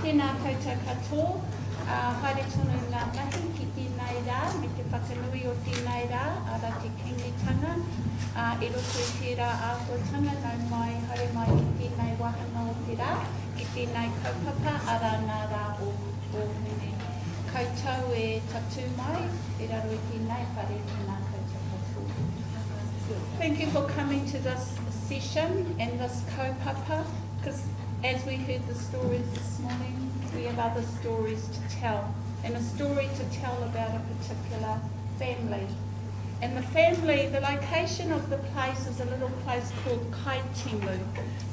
tēnā koutou katoa, haere tonu ngā mahi ki tēnei rā, me te whakanui o tēnei rā, ara te Kīngitanga, e roto i tērā āhuatanga, nau mai, haere mai ki tēnei wahanga o te rā, ki tēnei kaupapa, ara ngā rā o Hune. Koutou e tatu mai, e raro i tēnei whare tēnā koutou katoa. Thank you for coming to this session and this kaupapa, because as we heard the stories this morning, we have other stories to tell, and a story to tell about a particular family. And the family, the location of the place is a little place called Kaitimu.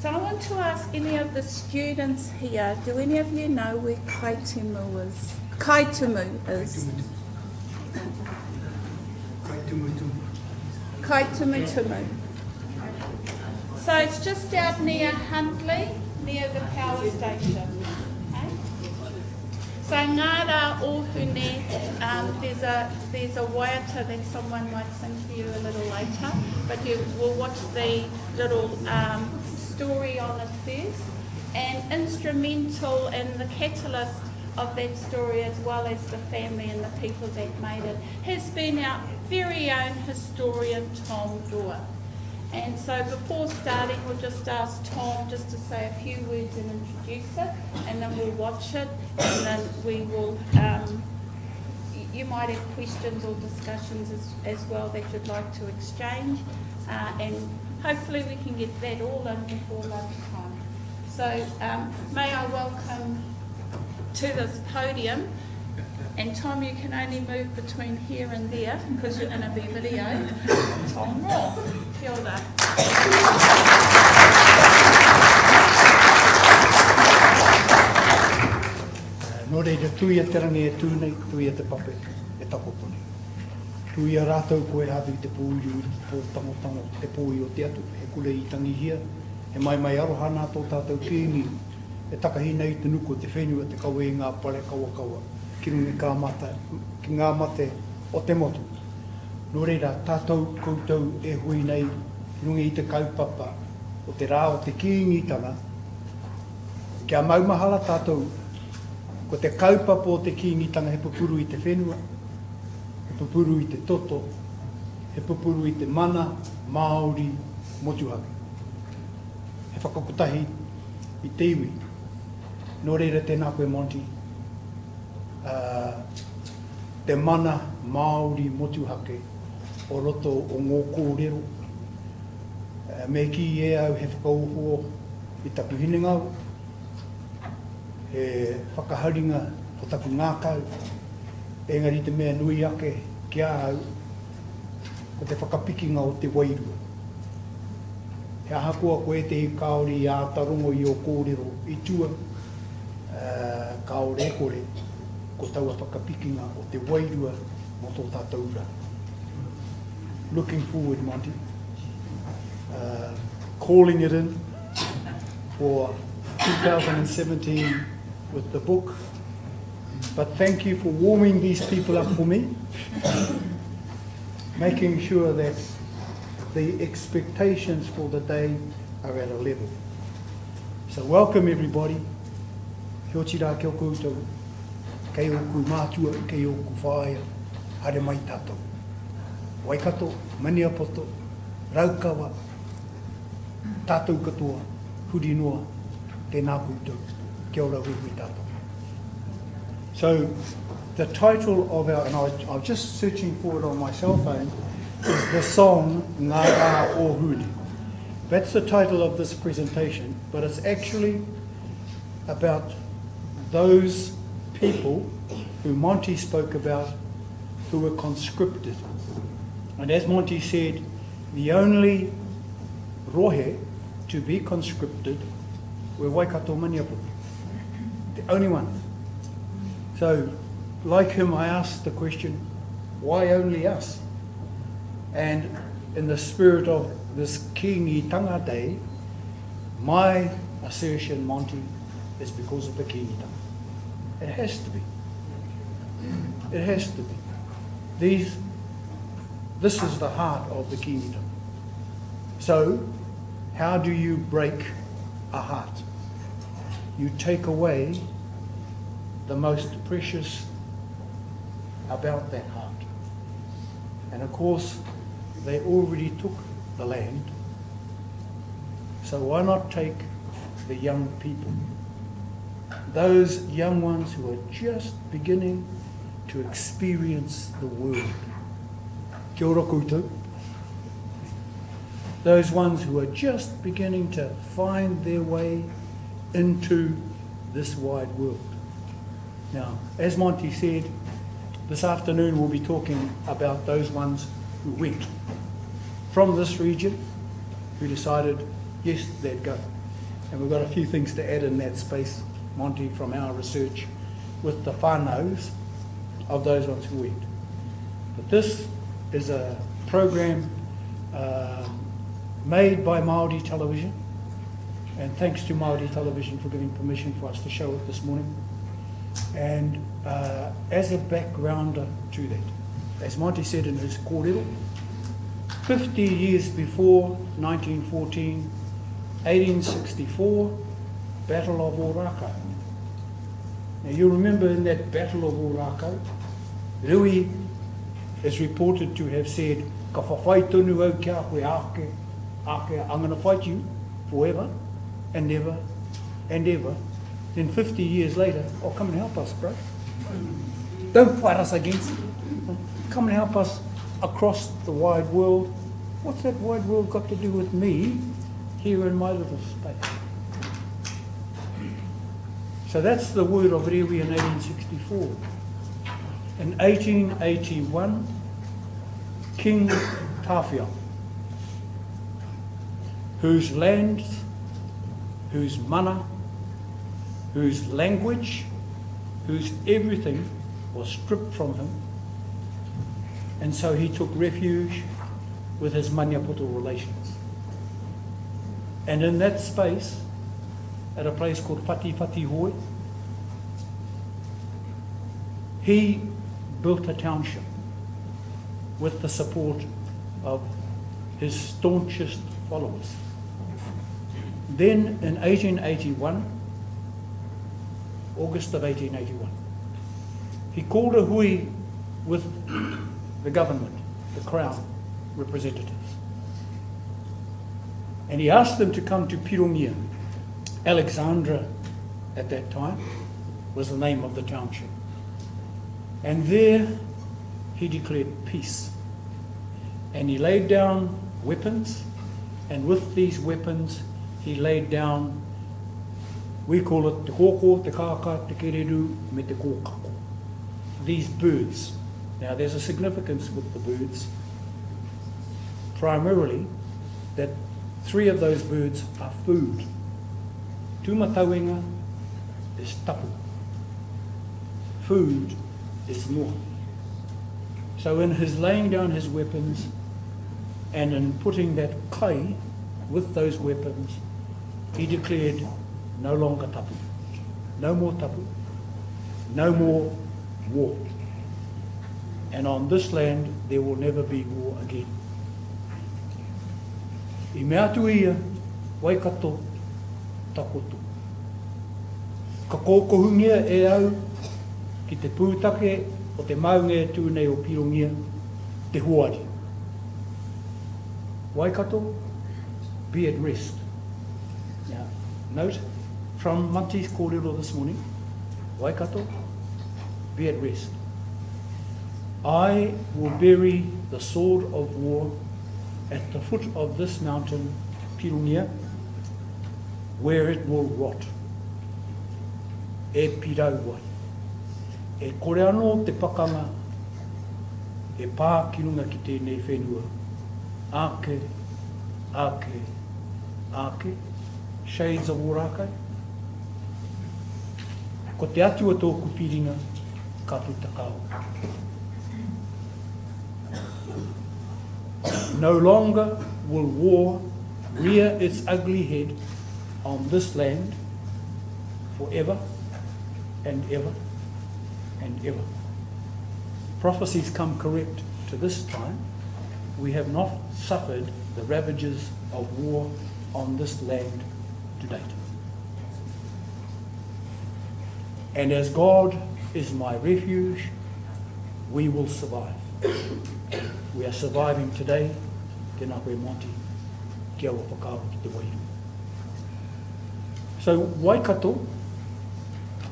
So I want to ask any of the students here, do any of you know where Kaitimu is? Kaitimu is? Kaitumutumu. So it's just out near Huntley, near the power station. Okay? So ngā rā o Hune, there's a waiata that someone might sing for you a little later, but you will watch the little story on it first. And instrumental and the catalyst of that story, as well as the family and the people that made it, has been our very own historian Tom Roa. And so before starting, we'll just ask Tom just to say a few words and introduce it, and then we'll watch it, and then we will, you might have questions or discussions as well that you'd like to exchange, and hopefully we can get that all in before lunchtime. So may I welcome to this podium, and Tom, you can only move between here and there because you're going to be video, Tom Roa. Kia ora. Nō reira, tui a te rangi e tūnei, tui a te pape e takopuni. Tui a rātou koe hawi te pōiru, pō tangotango, te pōi o te atu, he kule i tangi hia, he mai aroha nā tō tātou kīngi, e takahina i te nuku, te whenua, te kawe i ngā pare kawa, ki rungi ki ngā mate o te motu. Nō reira, tātou koutou e hui nei, ki rungi i te kaupapa, o te rā o te Kīngitanga, kia maumahala tātou, ko te kaupapa o te Kīngitanga, he pupuru i te whenua, he pupuru i te toto, he pupuru i te mana, Māori, motuhake. He whakakotahi i te iwi. Nō reira tēnā koe Monty, te mana Māori motuhake o roto o ngō kōrero. Me ki e au he whakauhoa i taku hinengau, he whakaharinga o taku ngākau, engari te mea nui ake kia au, o te whakapikinga o te wairua. He ahakua koe te hi kaori i ātarongo i o kōrero i tua, kaore kore, ko taua whakapikinga o te wairua mo tō tātou ura. Looking forward, Monty. Calling it in for 2017 with the book. But thank you for warming these people up for me, making sure that the expectations for the day are at a level. So welcome everybody. Kia tira kia koutou, kei oku mātua, kei oku whāia, hare mai tātou. Waikato, Maniapoto, Raukawa, tātou katoa, huri noa, tēnā koutou, kia ora hui tātou. So the title of our, and I was just searching for it on my cell phone, is the song Ngā Rā o Hune. That's the title of this presentation, but it's actually about those people who Monty spoke about who were conscripted. And as Monty said, the only rohe to be conscripted were Waikato Maniapoto. The only ones. So, like him, I asked the question, why only us? And in the spirit of this Kīngitanga Day, my assertion, Monty, is because of the Kīngitanga. It has to be. It has to be. This is the heart of the Kīngitanga. So, how do you break a heart? You take away the most precious about that heart. And of course, they already took the land, so why not take the young people, those young ones who are just beginning to experience the world. Kia ora koutou. Those ones who are just beginning to find their way into this wide world. Now, as Monty said, this afternoon we'll be talking about those ones who went from this region, who decided, yes, they'd go. And we've got a few things to add in that space, Monty, from our research with the whānaus of those ones who went. But this is a program made by Māori Television, and thanks to Māori Television for giving permission for us to show it this morning. And as a backgrounder to that, as Monty said in his kōrero, 50 years before 1914, 1864, Battle of Waikato. Now you remember in that Battle of Waikato, Rui is reported to have said, "Ka whawhai tonu au kia koe ake, I'm going to fight you forever and ever and ever." Then 50 years later, "Oh, come and help us, bro. Don't fight us against it. Come and help us across the wide world." What's that wide world got to do with me here in my little space? So that's the word of Rewi in 1864. In 1881, King Tawhiao, whose lands, whose mana, whose language, whose everything was stripped from him, and so he took refuge with his maniapoto relations. And in that space, at a place called Whati Hoi, he built a township with the support of his staunchest followers. Then in 1881, August of 1881, he called a hui with the government, the crown representatives. And he asked them to come to Pirongia. Alexandra at that time was the name of the township. And there he declared peace. And he laid down weapons, and with these weapons he laid down, we call it te kōkō, te kāka, te kereru, me te kōkako. These birds. Now there's a significance with the birds, primarily that 3 of those birds are food. Tūmatauenga is tapu. Food is noa. So in his laying down his weapons and in putting that kai with those weapons, he declared no longer tapu. No more tapu. No more war. And on this land there will never be war again. I mea atu ia, Waikato, takoto. Ka kōkohungia e au ki te pūtake o te maunga e tūnei o Pirongia, te huari. Waikato, be at rest. Now, note from Monty's kōrero this morning, Waikato, be at rest. I will bury the sword of war at the foot of this mountain, Pirongia, where it will rot. E pirau wai. E kore anō te pakanga, e pā kirunga ki tēnei whenua. Ake, ake, ake, shades of Orakai. Ko te atua tōku piringa, ka putakau. No longer will war rear its ugly head on this land forever and ever and ever. Prophecies come correct to this time. We have not suffered the ravages of war on this land to date. And as God is my refuge, we will survive. We are surviving today. Tēnā koe Monty, kia ua whakaaro ki te wairu. So Waikato,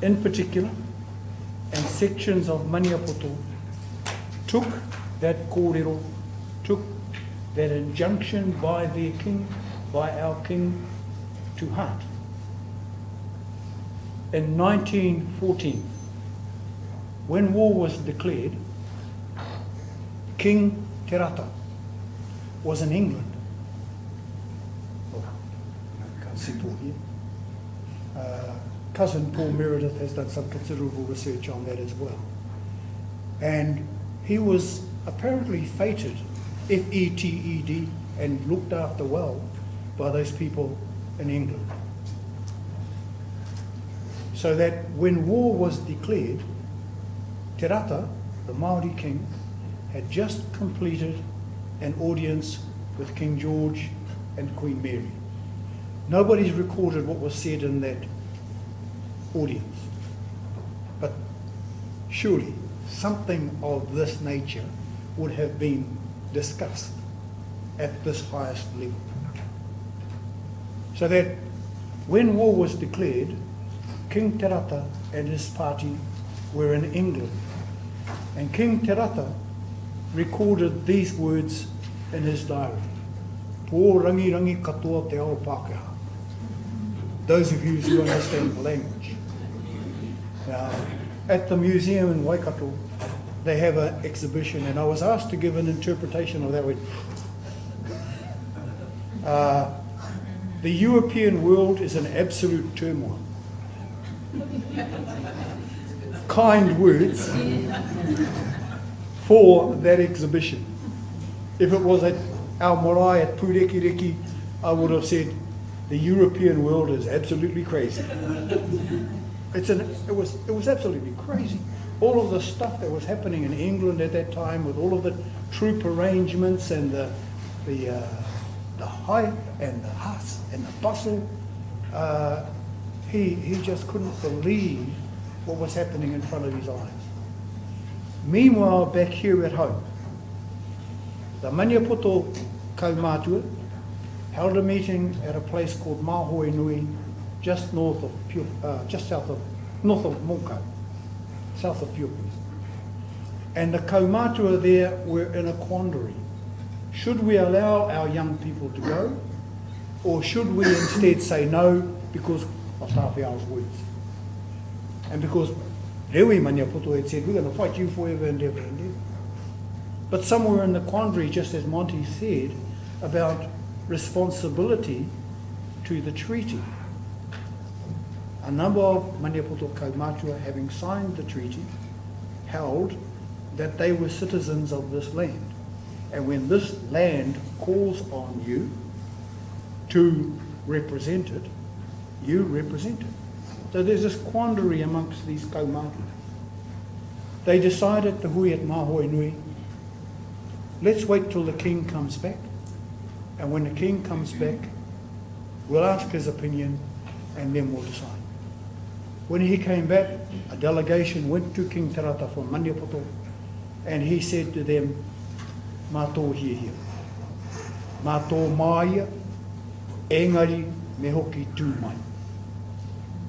in particular, and sections of Maniapoto, took that kōrero, took that injunction by their king, by our king, to heart. In 1914, when war was declared, King Te was in England. Oh, I can't see Paul here. Cousin Paul Meredith has done some considerable research on that as well. And he was apparently feted, F-E-T-E-D, and looked after well by those people in England. So that when war was declared, Te Rata, the Māori king, had just completed an audience with King George and Queen Mary. Nobody's recorded what was said in that audience. But surely something of this nature would have been discussed at this highest level. So that when war was declared, King Te Rata and his party were in England. And King Te Rata recorded these words in his diary. Pō rangi rangi katoa te ao Pākehā. Those of you who understand the language. Now, at the museum in Waikato, they have an exhibition, and I was asked to give an interpretation of that word. The European world is in absolute turmoil. Kind words for that exhibition. If it was at our marae at Pūrekireki, I would have said, the European world is absolutely crazy. It was absolutely crazy. All of the stuff that was happening in England at that time, with all of the troop arrangements and the hype and the fuss and the bustle, he just couldn't believe what was happening in front of his eyes. Meanwhile, back here at home, the Maniapoto kaumātua held a meeting at a place called Mahoi Nui, just north of Mokau, south of Pukekohe. And the kaumātua there were in a quandary. Should we allow our young people to go, or should we instead say no because of Tawhiao's words? And because Rewi Maniapoto had said, we're going to fight you forever and ever and ever. But somewhere in the quandary, just as Monty said, about responsibility to the treaty. A number of Maniapoto kaumātua, having signed the treaty, held that they were citizens of this land. And when this land calls on you to represent it, you represent it. So there's this quandary amongst these kaumātua. They decided to hui at Mahoi Nui, let's wait till the king comes back. And when the king comes back, we'll ask his opinion and then we'll decide. When he came back, a delegation went to King Te Rata from Maniapoto, and he said to them, mā tō hia. Mā tō māia, engari me hoki tū mai.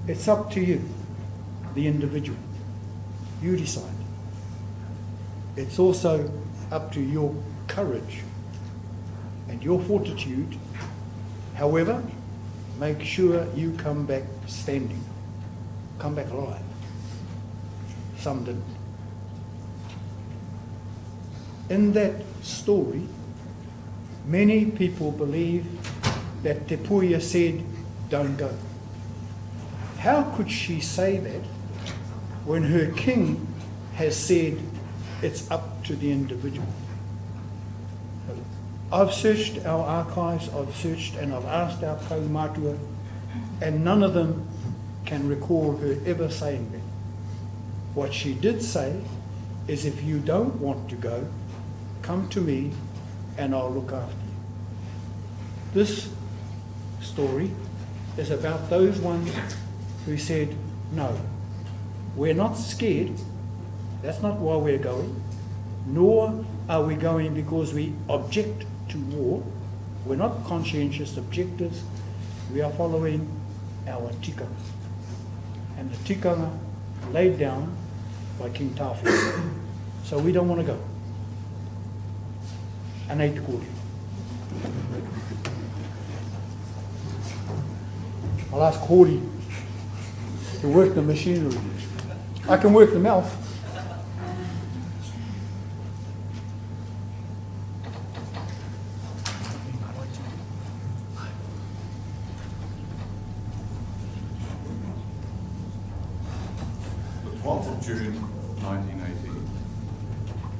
It's up to you, the individual. You decide. It's also up to your courage and your fortitude. However, make sure you come back standing. Come back alive. Some didn't. In that story, many people believe that Te Puia said, don't go. How could she say that when her king has said it's up to the individual? I've searched our archives, I've searched and I've asked our kaumātua, and none of them can recall her ever saying that. What she did say is, if you don't want to go, come to me and I'll look after you. This story is about those ones who said, no, We're not scared. That's not why we're going. Nor are we going because we object to war. We're not conscientious objectors. We are following our tikanga. And the tikanga laid down by King Tawhiao. So we don't want to go. Anei te kore. I'll ask Hori to work the machinery. I can work the mouth. The 12th of June 1918.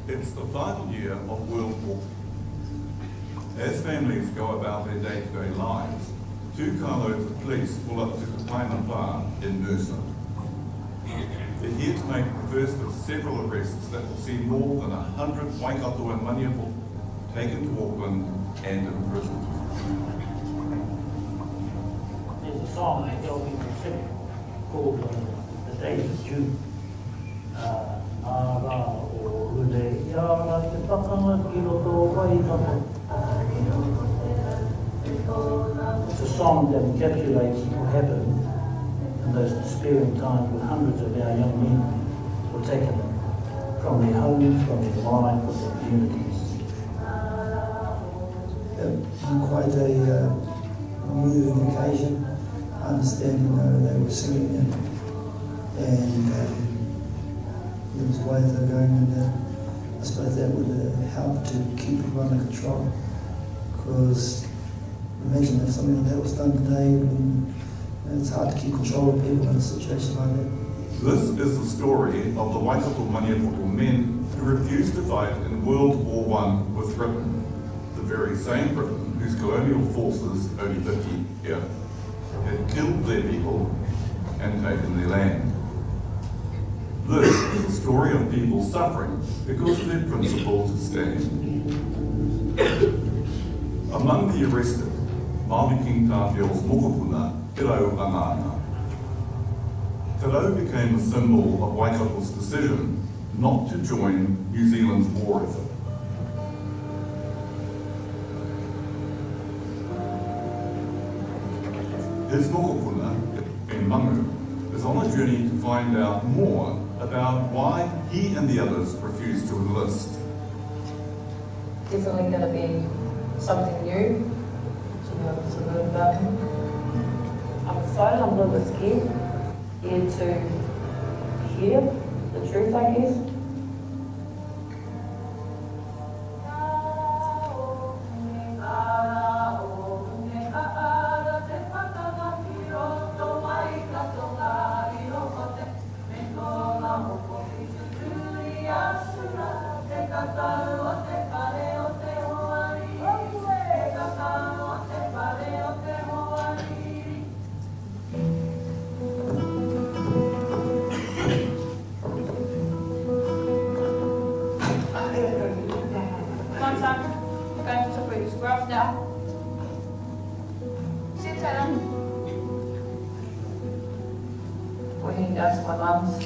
It's the final year of World War. As families go about their day-to-day lives, 2 carloads of police pull up to the Kīngitanga in Noosa. They're here to make the first of several arrests that will see more than 100 Waikato and Maniapo taken to Auckland and imprisoned. There's a song I tell people to sing called The Days of June. Ara o Hune, Iara te pakanga ki roto Waikato. It's a song that encapsulates what happened in those despairing times when hundreds of our young men were taken from their homes, from their lives, from their communities. Quite a moving occasion, understanding they were singing and there was ways they were going, and I suppose that would help to keep people under control, because imagine if something like that was done today, it's hard to keep control of people in a situation like that. This is the story of the Waikato Maniapoto men who refused to fight in World War I with Britain, the very same Britain whose colonial forces only 50 years had killed their people and taken their land. This is a story of people suffering because of their principle to stand. Among the arrested, Māori King Tawhiao's mokopuna, Irau Anana. Irau became a symbol of Waikato's decision not to join New Zealand's war effort. His mokopuna, in Mangu, is on a journey to find out more about why he and the others refused to enlist. Definitely going to be something new to be able to learn about him. I'm excited, I'm a little bit scared to hear the truth, I guess. We're heading down to my mum's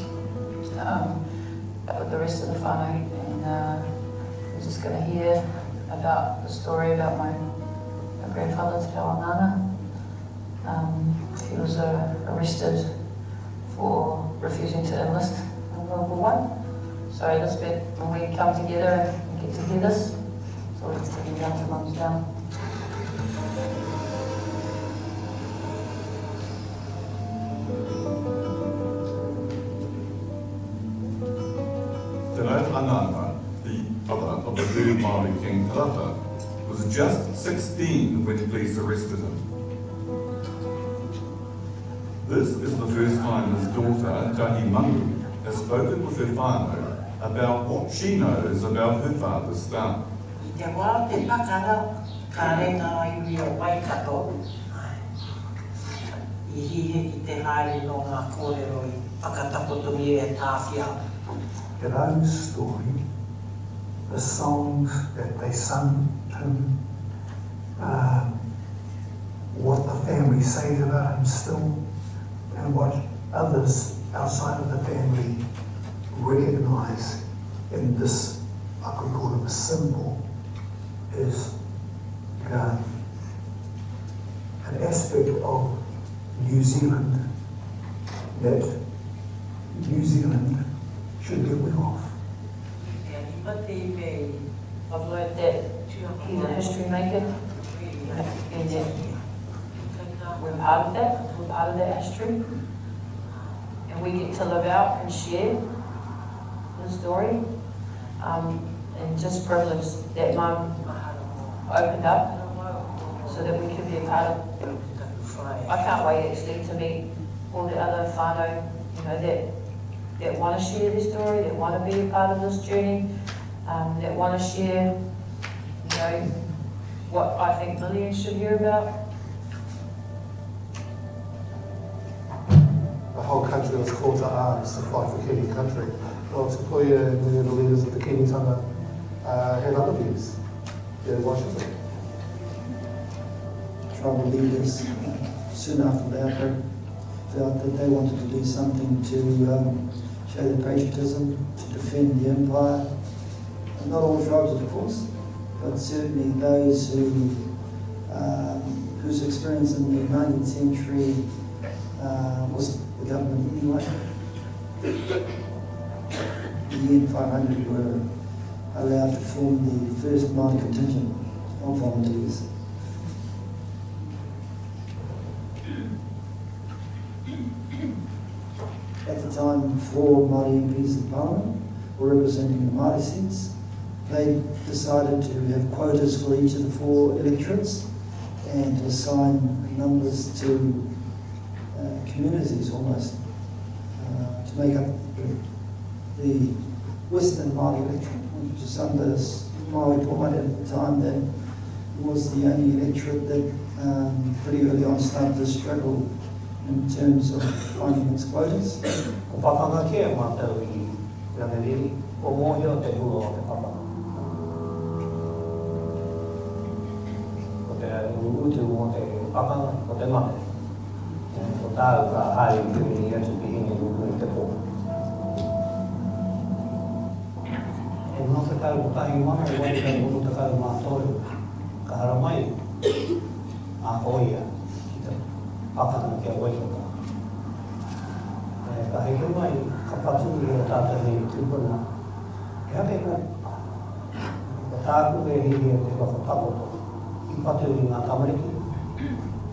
with the rest of the whānau, and we're just going to hear about the story about my grandfather, Te Nana. He was arrested for refusing to enlist in World War I. So this bit, when we come together and get to hear this, so we're just heading down to mum's now. Te Reo Anana, the other of the 3rd Māori King Tarata, was just 16 when police arrested him. This is the first time his daughter, Tahi Mangu, has spoken with her whānau about what she knows about her father's star. Te wā te pakanga ka renga iwi o Waikato. I hihi ki te haere no ngā kōrero I pakatapotungi e Tawhiao. Irau's story, the songs that they sung to him, what the family says about him still, and what others, our outside of the family recognise in this, I could call it a symbol, is an aspect of New Zealand that New Zealand should get rid of. I've learned that he's a history maker, and that we're part of that, we're part of that history, and we get to live out and share the story, and just privileged that Mum opened up so that we could be a part of. I can't wait actually to meet all the other whānau, you know, that want to share their story, that want to be a part of this journey, that want to share, you know, what I think millions should hear about. The whole country was called to arms to fight for Kiwi country. Well, Te Puia and the leaders of the Kīngitanga had other views. Yeah, Washington. Tribal leaders, soon after the outbreak, felt that they wanted to do something to show their patriotism, to defend the empire. And not all tribes, of course, but certainly those whose experience in the 19th century was the government anyway. The UN500 were allowed to form the first minor contingent of volunteers. At the time, 4 Māori MPs in Parliament were representing the Māori seats. They decided to have quotas for each of the 4 electorates and to assign numbers to communities almost to make up the Western Māori electorate, which is under Māori Pōmata at the time. That was the only electorate that pretty early on started to struggle in terms of finding its quotas. Ko pakanga kia mātou I rangariri, ko mōhio te hua o te papa. Ko te utu mō te pakanga, ko te mate. Ko tāu ka hari tūni atu ki hingi nukui te pō. E no te tau ko tahi mana, e wai kai munu te kau mātou, ka hara mai, a oia. Pakanga kia Waikato. Ka heke mai, ka patu I o tātou hei tūpuna. Ke hake ko. Ka tāku e hihi o te whakatapoto. I patu I ngā tamariki.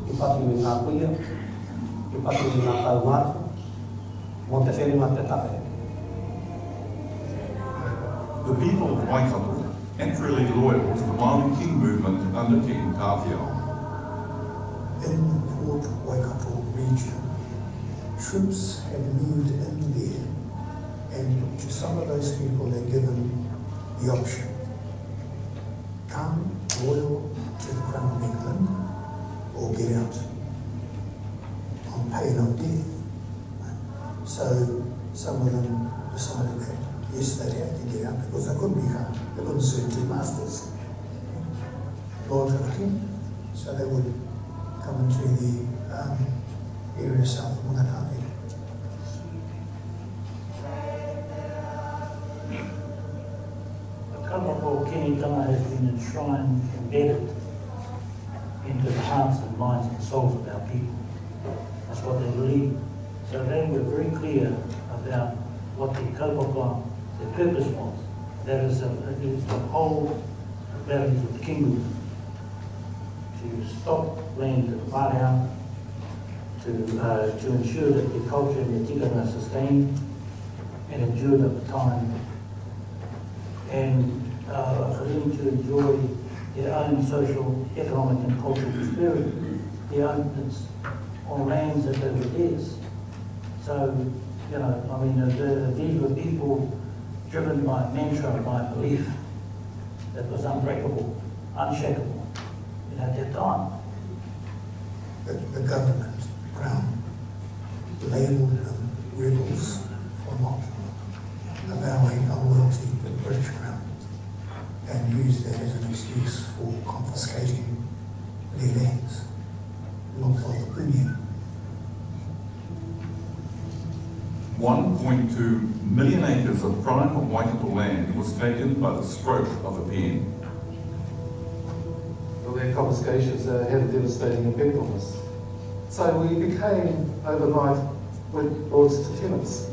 I patu I ngā kuia. I patu I ngā kaumātu. Mō te whenua te take. The people of Waikato, entirely loyal to the Māori King movement under King Tawhiao. In the Port Waikato region, troops had moved in there, and to some of those people they're given the option: come loyal to the Crown of England or get out on pain of death. So some of them decided that yes, they had to get out because they couldn't serve 2 masters, loyal to the King, so they would come into the area south of Whānau. The kaupapa o Kīngitanga has been enshrined, embedded into the hearts and minds and souls of our people. That's what they believe. So they were very clear about what the kaupapa, their purpose was. That is to uphold the values of the kingdom, to stop land to the whānau, to ensure that the culture and the tikanga are sustained and endured over time, and for them to enjoy their own social, economic and cultural prosperity, their own on lands that they were theirs. So, you know, I mean, these were people driven by a mantra, by a belief that was unbreakable, unshakable. At that time, The government, Crown, labelled them rebels for not avowing a loyalty to the British Crown and used that as an excuse for confiscating their lands north of the Hune. 1.2 million acres of prime Waikato land was taken by the stroke of a pen. Well, their confiscations had a devastating effect on us. So we became, overnight, brought to tenants.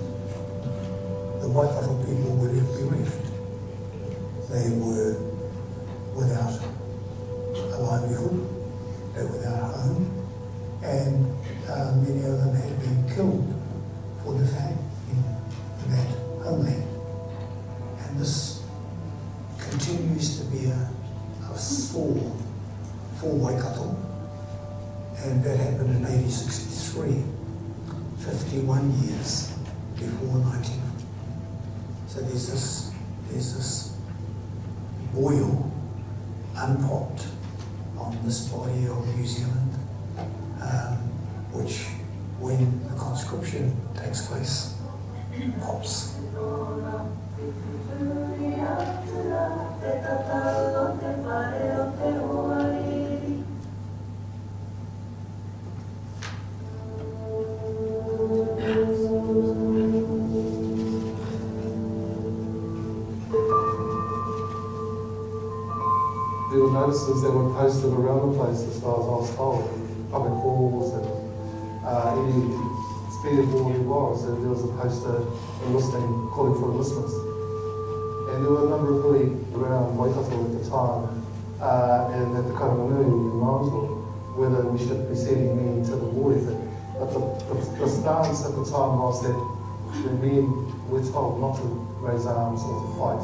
The Waikato people were bereft. They were without a livelihood, they were without a home, and many of them had been killed for the fact in that homeland. And this continues to be a sore for Waikato, and that happened in 1863, 51 years before 19. So there's this boil unpopped on this body of New Zealand, which, when the conscription takes place, pops. There were notices that were posted around the place, as far as I was told, public halls and any spare board there was, and there was a poster enlisting, calling for enlistments. And there were a number of hui around Waikato at the time, and at the Karanganui in Marlsville, whether we should be sending men to the war effort. But the stance at the time was that the men were told not to raise arms or to fight.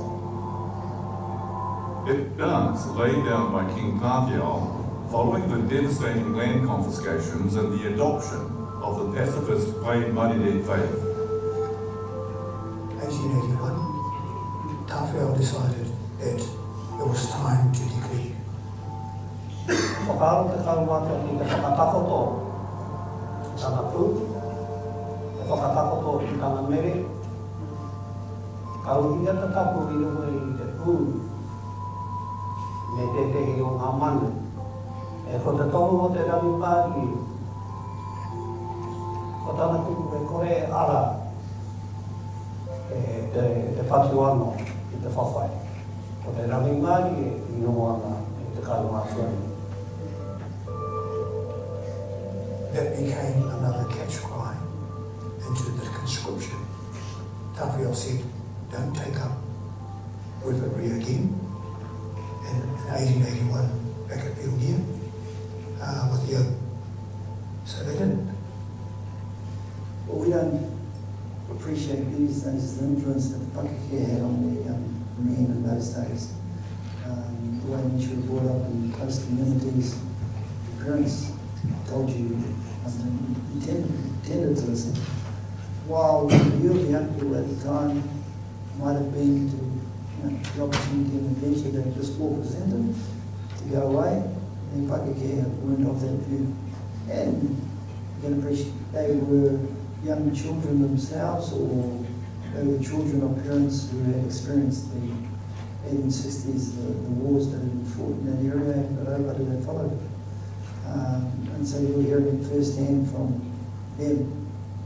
It dance laid down by King Tawhiao following the devastating land confiscations and the adoption of the pacifist Pai Marire faith. 1881, Tawhiao decided that it was time to decree. Whakaaro te kaumata i te whakatakoto tana pū, te whakatakoto i tana mere, kauhia te tapu i runga i te pū, me te tehi o ngā manu. E ko te tohu o te rami pāki, ko tana kuku e kore ara, te patu ano i te whawhai. Ko te rami māki i noa ana i te kaumata. That became another catch cry into the conscription. Tawhiao said, don't take up weaponry again. And in 1881, back at Perugia, with yoke. So they didn't. Well, we don't appreciate these days the influence that the Pakeke had on the young men in those days. The way in which we were brought up in close communities, your parents told you, you tended to listen. While the view of the young people at the time might have been to the opportunity and adventure that this war presented to go away, and Pakeke weren't of that view. And you can appreciate they were young children themselves, or they were children of parents who had experienced the 1860s, the wars that had been fought in that area, but over that followed. And so you're hearing firsthand from them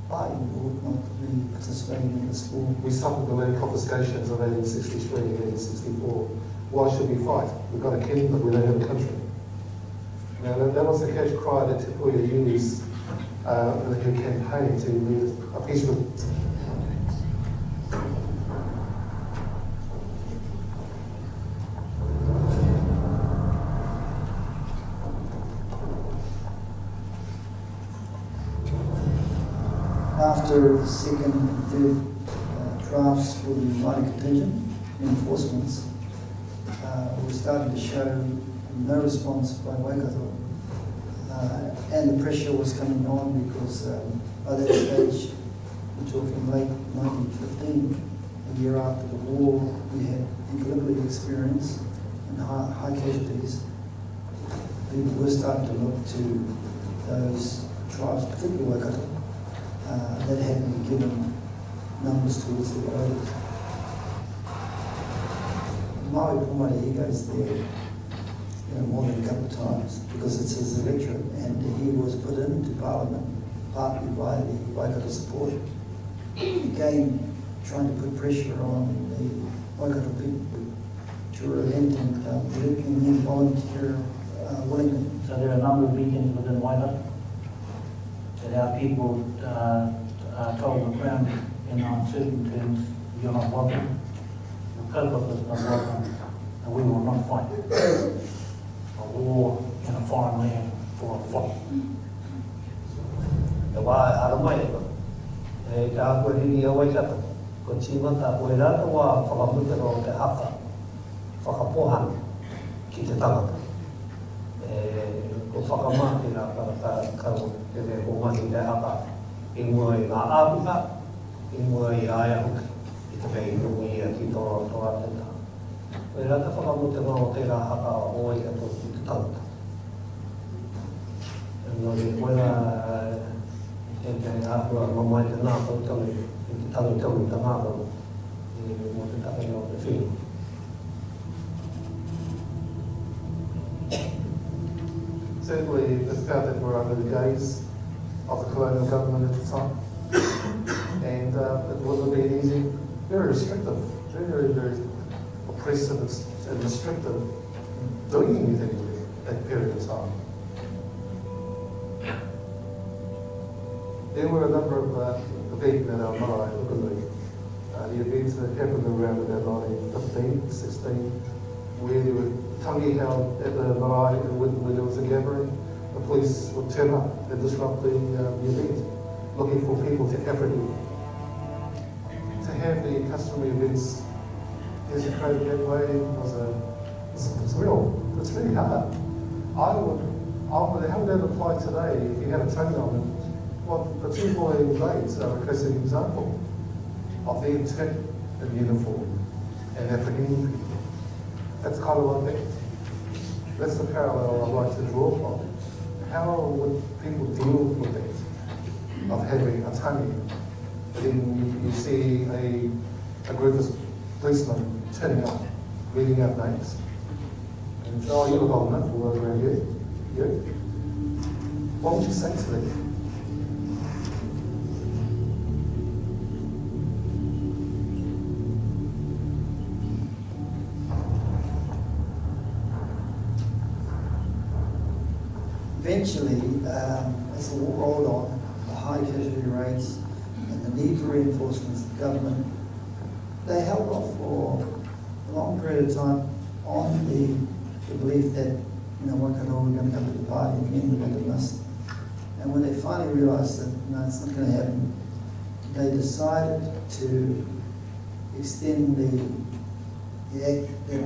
why you ought not to be participating in this war. We suffered the land confiscations of 1863 and 1864. Why should we fight? We've got a king, but we don't have a country. Now, that was the catch cry that Te Puia used in her campaign to lead a peaceful. After the second and third drafts for the minor contingent enforcements, we started to show no response by Waikato. And the pressure was coming on because by that stage, we're talking late 1915, a year after the war, we had equilibrium experience and high casualties. People were starting to look to those tribes, particularly Waikato, that had been given numbers towards the elders. Maui Pomare, he goes there more than a couple of times because it's his electorate, and he was put into Parliament partly by the Waikato support. again, trying to put pressure on the Waikato people to relent and letting them volunteer willingly. So there are a number of meetings within Waikato that our people told the Crown in uncertain terms, you're not welcome, the Kaupapa is not welcome, and we will not fight a war in a foreign land for a fight. E wā aramai e ka koe riri a Waikato. Ko tīmata koe rata wā whakamuta o te haka, whakapohana ki te tangata. Ko whakamāti rā para kau te me ko mahi te haka i mua i ngā āpuka, i mua i aia huki, i te pei nungi ia ki tōra toa te tā. Koe rata whakamuta o te rā haka o Waikato ki te tangata. No le pueda ahua mamai te nā tautami, i te tangi ta ngāpau, i mo te takai o te whiu. Certainly, the felt that were under the gaze of the colonial government at the time, and it wouldn't have been easy, very restrictive, very, very oppressive and restrictive, doing anything with that period of time. There were a number of events that our marae, the events that happened around about 1915, 16, where there were tangi held at the marae, and when there was a gathering, the police would turn up and disrupt the event, looking for people to apprehend. To have the customary events desecrated that way it's really hard. How would that apply today if you had a tangi on it? Well, the two boy maids are a classic example of the intent in uniform and apprehending people. That's kind of like that. That's the parallel I'd like to draw from. How would people deal with that, of having a tangi? But then you see a group of policemen turning up, reading out names. And oh, you look old enough for those around here. You? What would you say to them? Eventually, as the war rolled on, the high casualty rates and the need for reinforcements, the government, they held off for a long period of time on the belief that, Waikato were going to come to the party and end the wilderness. And when they finally realised that, it's not going to happen, they decided to extend the act that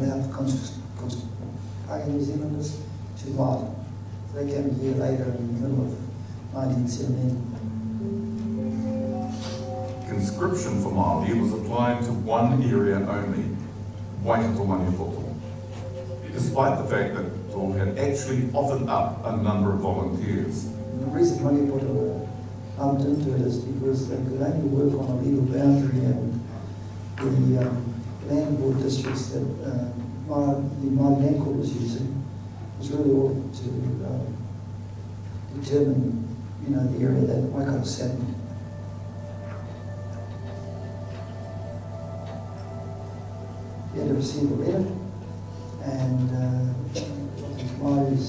allowed New Zealanders to Māori. They came a year later in the middle of 1917. Conscription for Māori was applied to one area only, Waikato Maniapoto, despite the fact that Tom had actually offered up a number of volunteers. The reason Maniapoto were lumped into it is because they could only work on a legal boundary, and the land board districts that the Māori Land Court was using was really all to determine, the area that Waikato sat in. You had to receive a letter, and the Māoris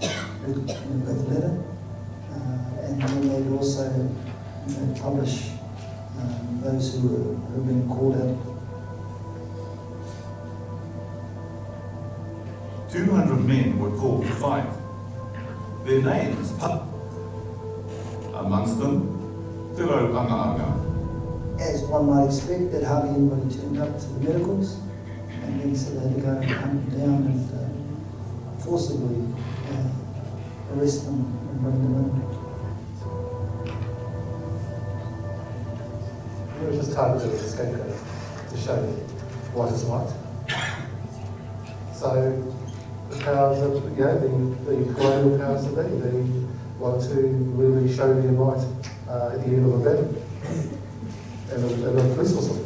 got the letter, and then they'd also publish those who had been called out. 200 men were called to fight. Their names, amongst them, Te Rau Anga. As one might expect, that hardly anybody turned up to the medicals, and then so they had to go and hunt them down and forcibly arrest them and bring them in. It was just targeted as a scapegoat to show what is what. So the powers of the colonial powers that they want to really show their might at the end of a battle and a police whistle.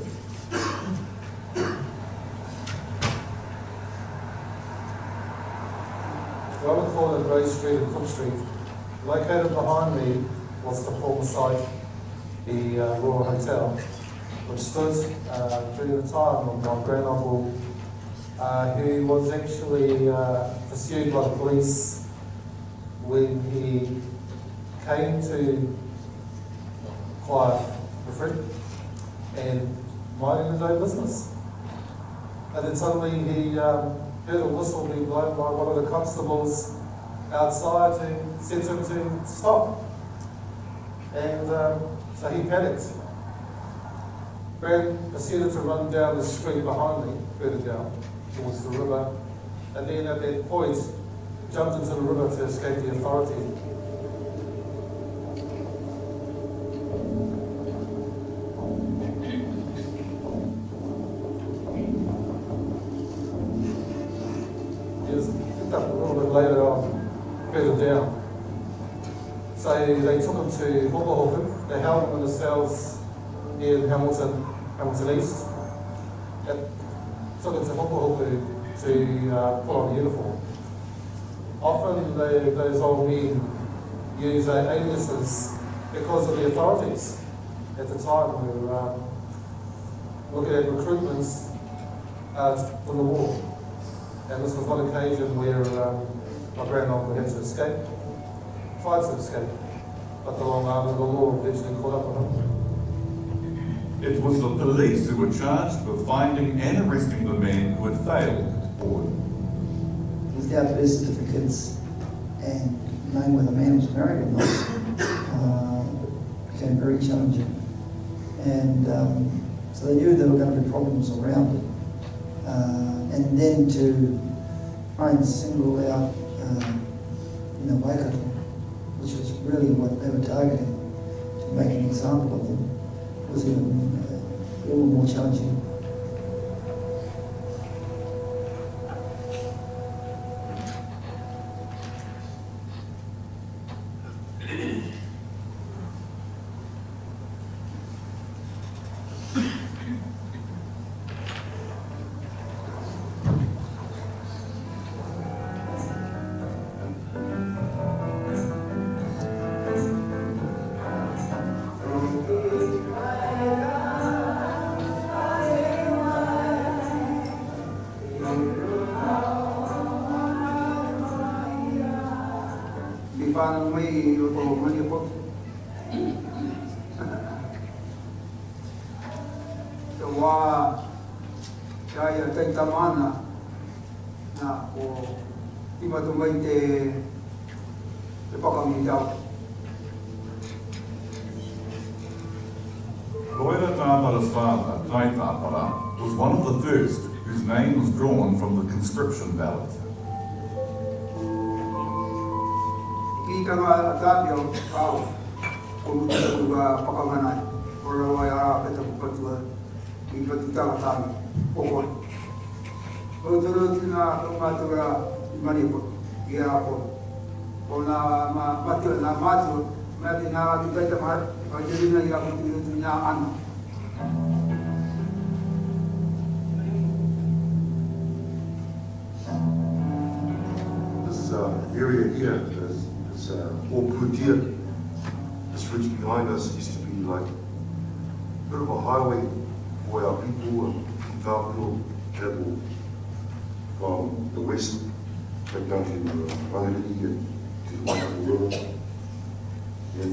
Right at the corner of Rose Street and Cook Street, located behind me was the former site the Roa Hotel, which stood during the time of my granduncle, who was actually pursued by the police when he came to acquire the fruit and minding his own business. And then suddenly he heard a whistle being blown by one of the constables outside to send him to stop. And so he panicked. Proceeded to run down the street behind me, further down, towards the river, and then at that point jumped into the river to escape the authorities. He was picked up a little bit later on, further down. So they took him to Hopohopu. They held him in the cells near Hamilton East. Took him to Hopohopu to put on a uniform. Often those old men use aliases because of the authorities at the time who were looking at recruitments for the war. And this was one occasion where my granduncle had to escape. Tried to escape, but the long arm of the law eventually caught up with him. It was the police who were charged with finding and arresting the men who had failed to board. His birth certificates and knowing whether the man was married or not became very challenging. And so they knew there were going to be problems around it. And then to try and single out Waikato, which was really what they were targeting, to make an example of them, was even a little more challenging. Loira Tāpara's father, Tai Tāpara, was one of the first whose name was drawn from the conscription ballot. Kīngitanga Tawhiao kau kurutuga pakanganai ora wai ara peta patua I patu tātami pokoi. Kotoro tina kumatura I manipo I apo. Ona matua na matua mati na tutaita mai ajirina I apo tina ana. This area here is all Putia. This ridge behind us used to be like a bit of a highway for our people and King Tawhiao travel from the west back down to Rangariki and to the Waikato River. In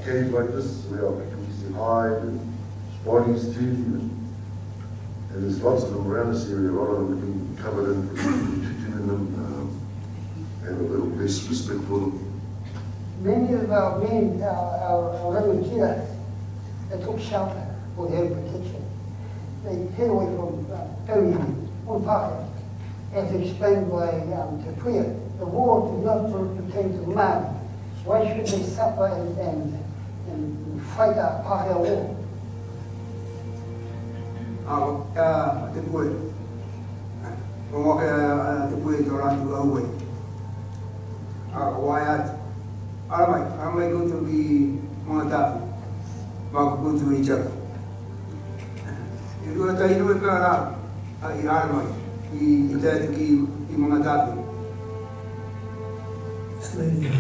caves like this where our people used to hide and bodies too. And there's lots of them around this area. A lot of them have been covered in with them. And a little less respect for them. Many of our men, our little here, they took shelter for their protection. They hid away from Tawhiao on Pākehā. As explained by Tawhiao, the war did not pertain to man. Why should they suffer and fight a Pākehā war? Te pui. Kongwaka te pui torantu auwe. Waiat. Aramai go to be mga tafi. Maka go to each other. Ito tayo naman ka na I aramai. I tayo ki mga tafi. This lady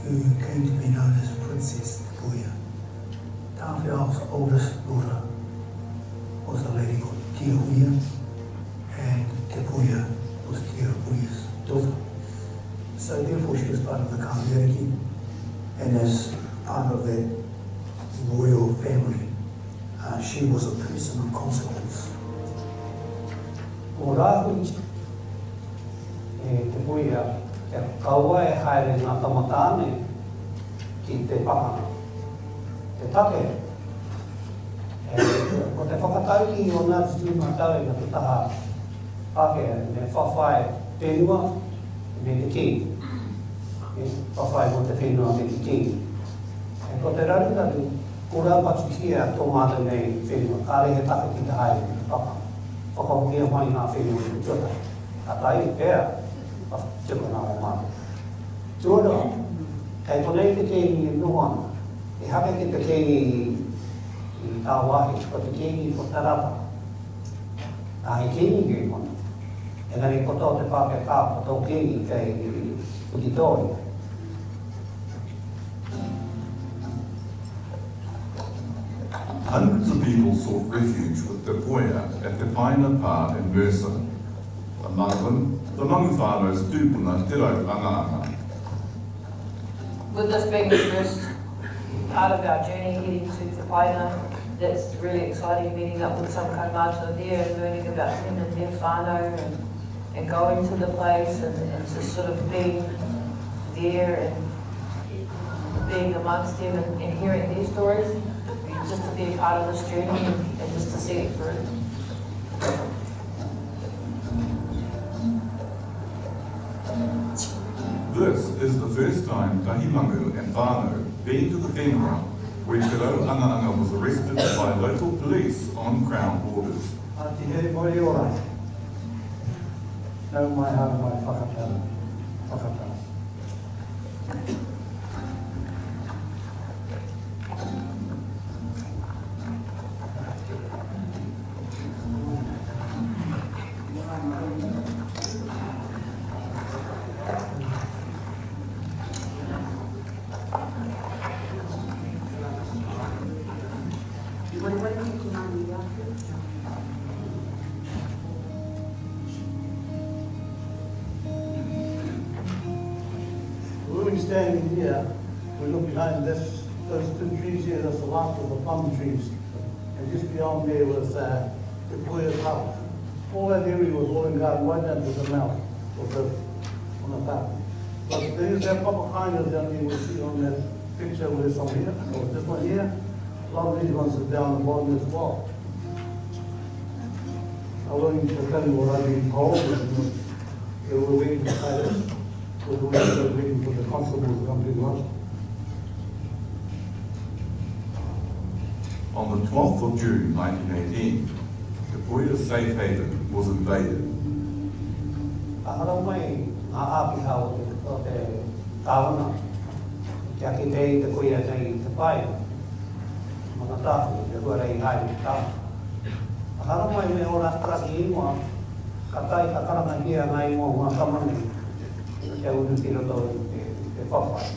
who came to be known as Princess Tawhiao Tawhiao's oldest daughter was a lady called Tawhiao, and Tawhiao was Tawhiao's daughter. So therefore she was part of the Kīngitanga, and as part of that royal family, she was a person of consequence. O rāhui, te puia, e kaua e haere ngā tamatāne ki te pakana. Te take, ko te whakatau ki o nā te tūma tau e te taha pake, me whawhai whenua me te king. Whawhai mo te whenua me te king. E ko te rarutari, ko rāpatu kia tō mātou nei whenua, kāre he take ki te haere me te pakana. Whakahokia mai ngā whenua i tuata. A tai, pēr, a tukuna o mātou. Tuara, kei konei te kengi e nohana, e hake ki te kengi i tā wahi, ko te kengi i ko tarata. Tā he kengi ki i mana. Engari ko tō te pāke kāpa, tō kengi kei Ukitori. Hundreds of people sought refuge with Te Poia at Te Paina Pā in Mercer. Among them, the Mangu whānau's tūpuna Te Anga. With this being the first part of our journey heading to Te Paina, that's really exciting, meeting up with some kaumātua there and learning about them and their whānau and going to the place and just sort of being there and being amongst them and hearing their stories. Just to be a part of this journey and just to see it through. This is the first time Tahimangu and whānau been to the whenua where Te Anga was arrested by local police on Crown orders. Te here mori ora. Nau mai hana mai whakatara. Standing here, we look behind those two trees here, that's the last of the plum trees. And just beyond there was the Puia's house. All that area was oil and garden right down to the mouth of the, on the top. But there is that couple kinders down there, we see on that picture where it's on here, or this one here. A lot of these ones are down the bottom as well. I wasn't to tell you what I've been told, but they were waiting to fight us. We were waiting for the constables to come to us. On the 12th of June 1918, the Puia's safe haven was invaded. Ahara mai a api hao te tāwana. Kia ki te Puia nei te pai. Mana tāwhi, te huarei hai te tāwana. Ahara mai me ora kraki ingoa, ka tai ka karanga hia ngai mo ngā kamani. Kia unu tira tō te whawhai.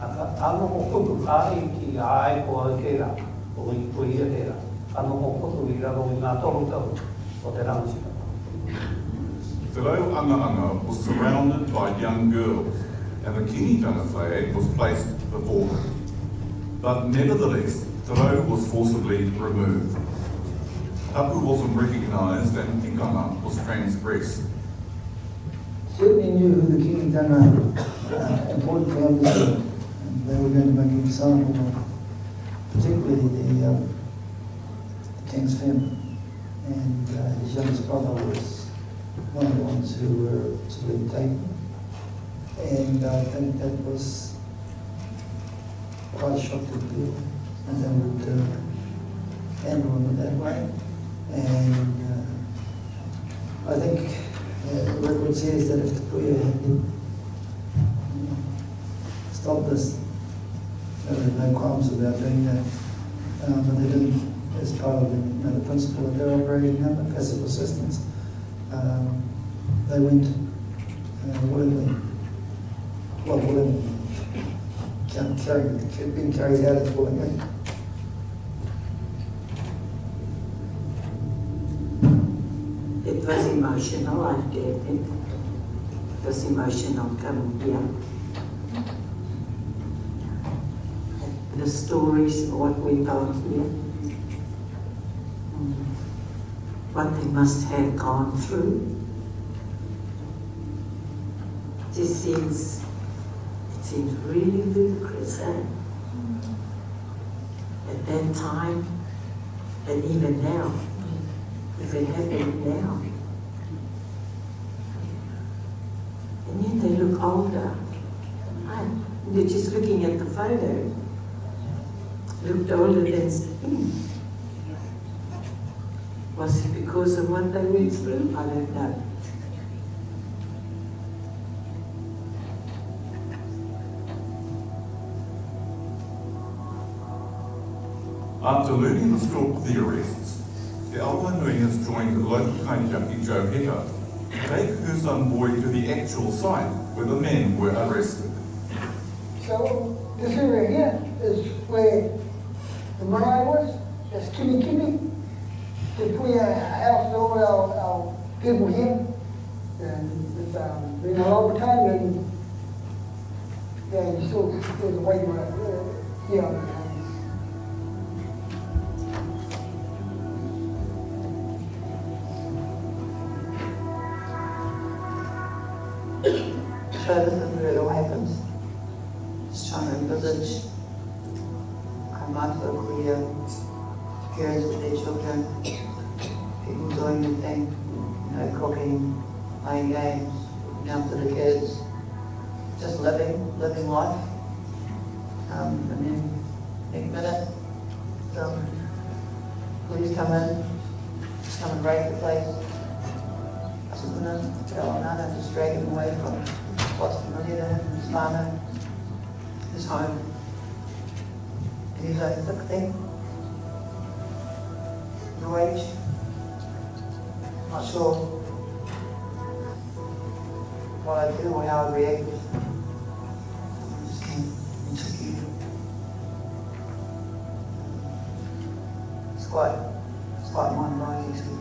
Ano mo kuku kāri ki ai ko au tērā, o i Puia tērā. Ano mo kuku I raro I ngā toru tau o te rangisika. Te Anga was surrounded by young girls, and the Kīngitanga flag was placed before them. But nevertheless, Te Rau was forcibly removed. Tapu wasn't recognised and tikanga was transgressed. Certainly knew who the Kīngitanga important families were, and they were going to make an example of, particularly the King's family. And his youngest brother was one of the ones who were to be taken. And I think that was quite a shock to the people, and they would handle him that way. And I think the record says that if the Puia had stopped this, there were no qualms about doing that. But they didn't, as part of the principle that they're operating under, passive assistance. They went willingly, well, willingly, being carried out as willingly. It was emotional, I did it. It was emotional coming here. The stories, what we told here, what they must have gone through. It seems really ludicrous, eh? At that time, and even now, if it happened now. And yet they look older. You're just looking at the photo. Looked older than him. Was it because of what they went through? I don't know. After learning the stalk of the arrests, the Aotearoa has joined the local kaitiaki Joe Heta to take her son boy to the actual site where the men were arrested. So this area here is where the marae was. There's Kimi. They put a house over our people here. And it's been a long time, and yeah, you still there's a waiting right here. So this is where it all happens. Just trying to envisage kaimātua kuia, parents with their children, people doing their thing, you know, cooking, playing games, looking after the kids, just living life. And then next minute, police come and raid the place. Tūpuna, Tawhiao, just drag him away from what's familiar to him, his whānau, his home. And he's like 16, no age, not sure what I'd do or how I'd react. I just came and took you. It's quite mind-blowing experience.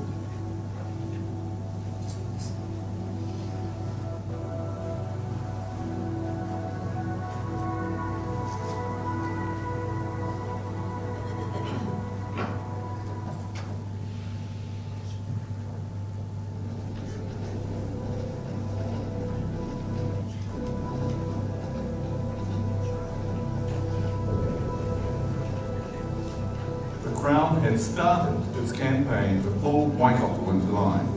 The Crown had started its campaign to pull Waikato into line.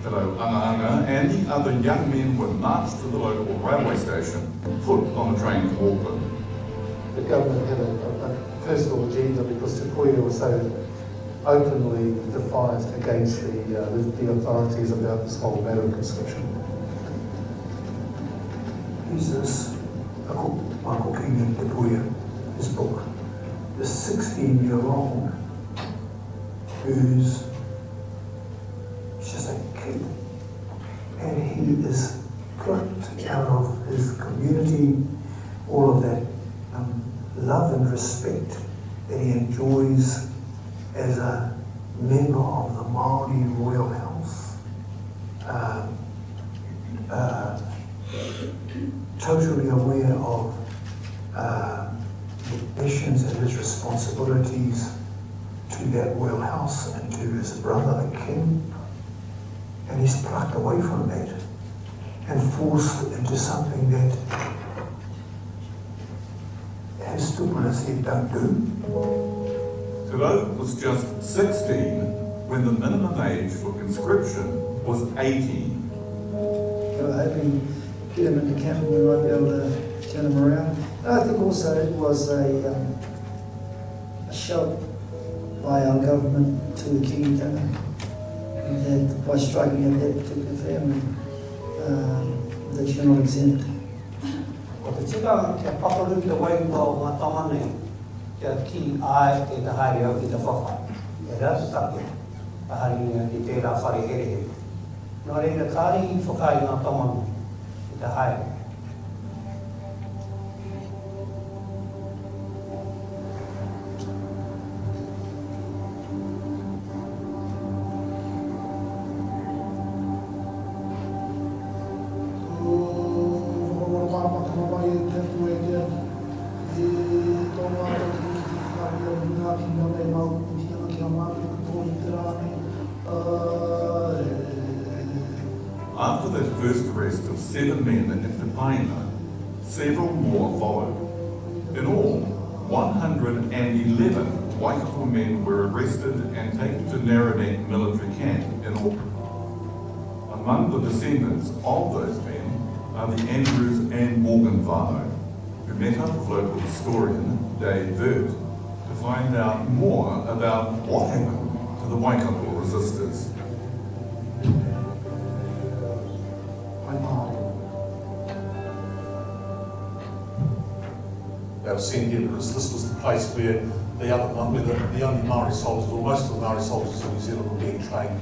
Fellow Anga and the other young men were marched to the local railway station and put on a train to Auckland. The government had a personal agenda because Tawhiao was so openly defiant against the authorities about this whole matter of conscription. He's this Michael King Tawhiao, his book. The 16-year-old who's just a kid, and he is plucked out of his community, all of that love and respect that he enjoys as a member of the Māori Royal House. Totally aware of the missions and his responsibilities to that royal house and to his brother, the king, and he's plucked away from that and forced into something that his tūpuna said don't do. Te Rau was just 16 when the minimum age for conscription was 18. They were hoping to get him into camp and we might be able to turn him around. I think also it was a shot by our government to the Kīngitanga that by striking at that particular family, that you're not exempt. Ko te tika kia paparu te waingo ngā tohane kia ki ai te tahari au ki te whawha. E rātu take, tahari i tērā whare here. Nō reira kāri i whakai ngā tomanu i te haere. first arrest of 7 men in Te Paina, several more followed. In all, 111 Waikato men were arrested and taken to Naranek military camp in Auckland. Among the descendants of those men are the Andrews and Morgan whānau, who met up with local historian Dave Vert to find out more about what happened to the Waikato resistors. They were sent here because this was the place where the only Maori soldiers, or most of the Maori soldiers in New Zealand, were being trained.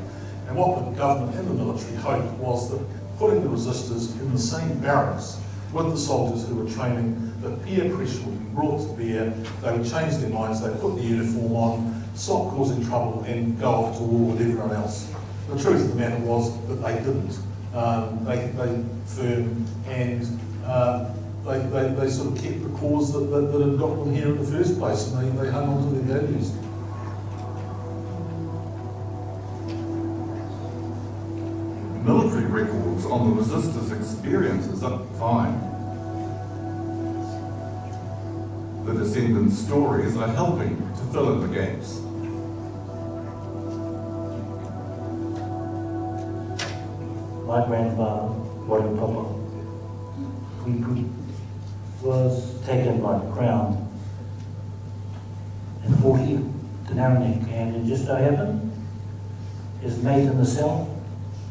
And what the government and the military hoped was that putting the resistors in the same barracks with the soldiers who were training, that peer pressure would be brought to bear, they would change their minds, they'd put the uniform on, stop causing trouble and go off to war with everyone else. The truth of the matter was that they didn't. They firm and they sort of kept the cause that had got them here in the first place, and they hung on to their values. Military records on the resistors' experiences are fine. The descendants' stories are helping to fill in the gaps. My grandfather, Waikato, was taken by the Crown and brought here to Naranek, and it just so happened his mate in the cell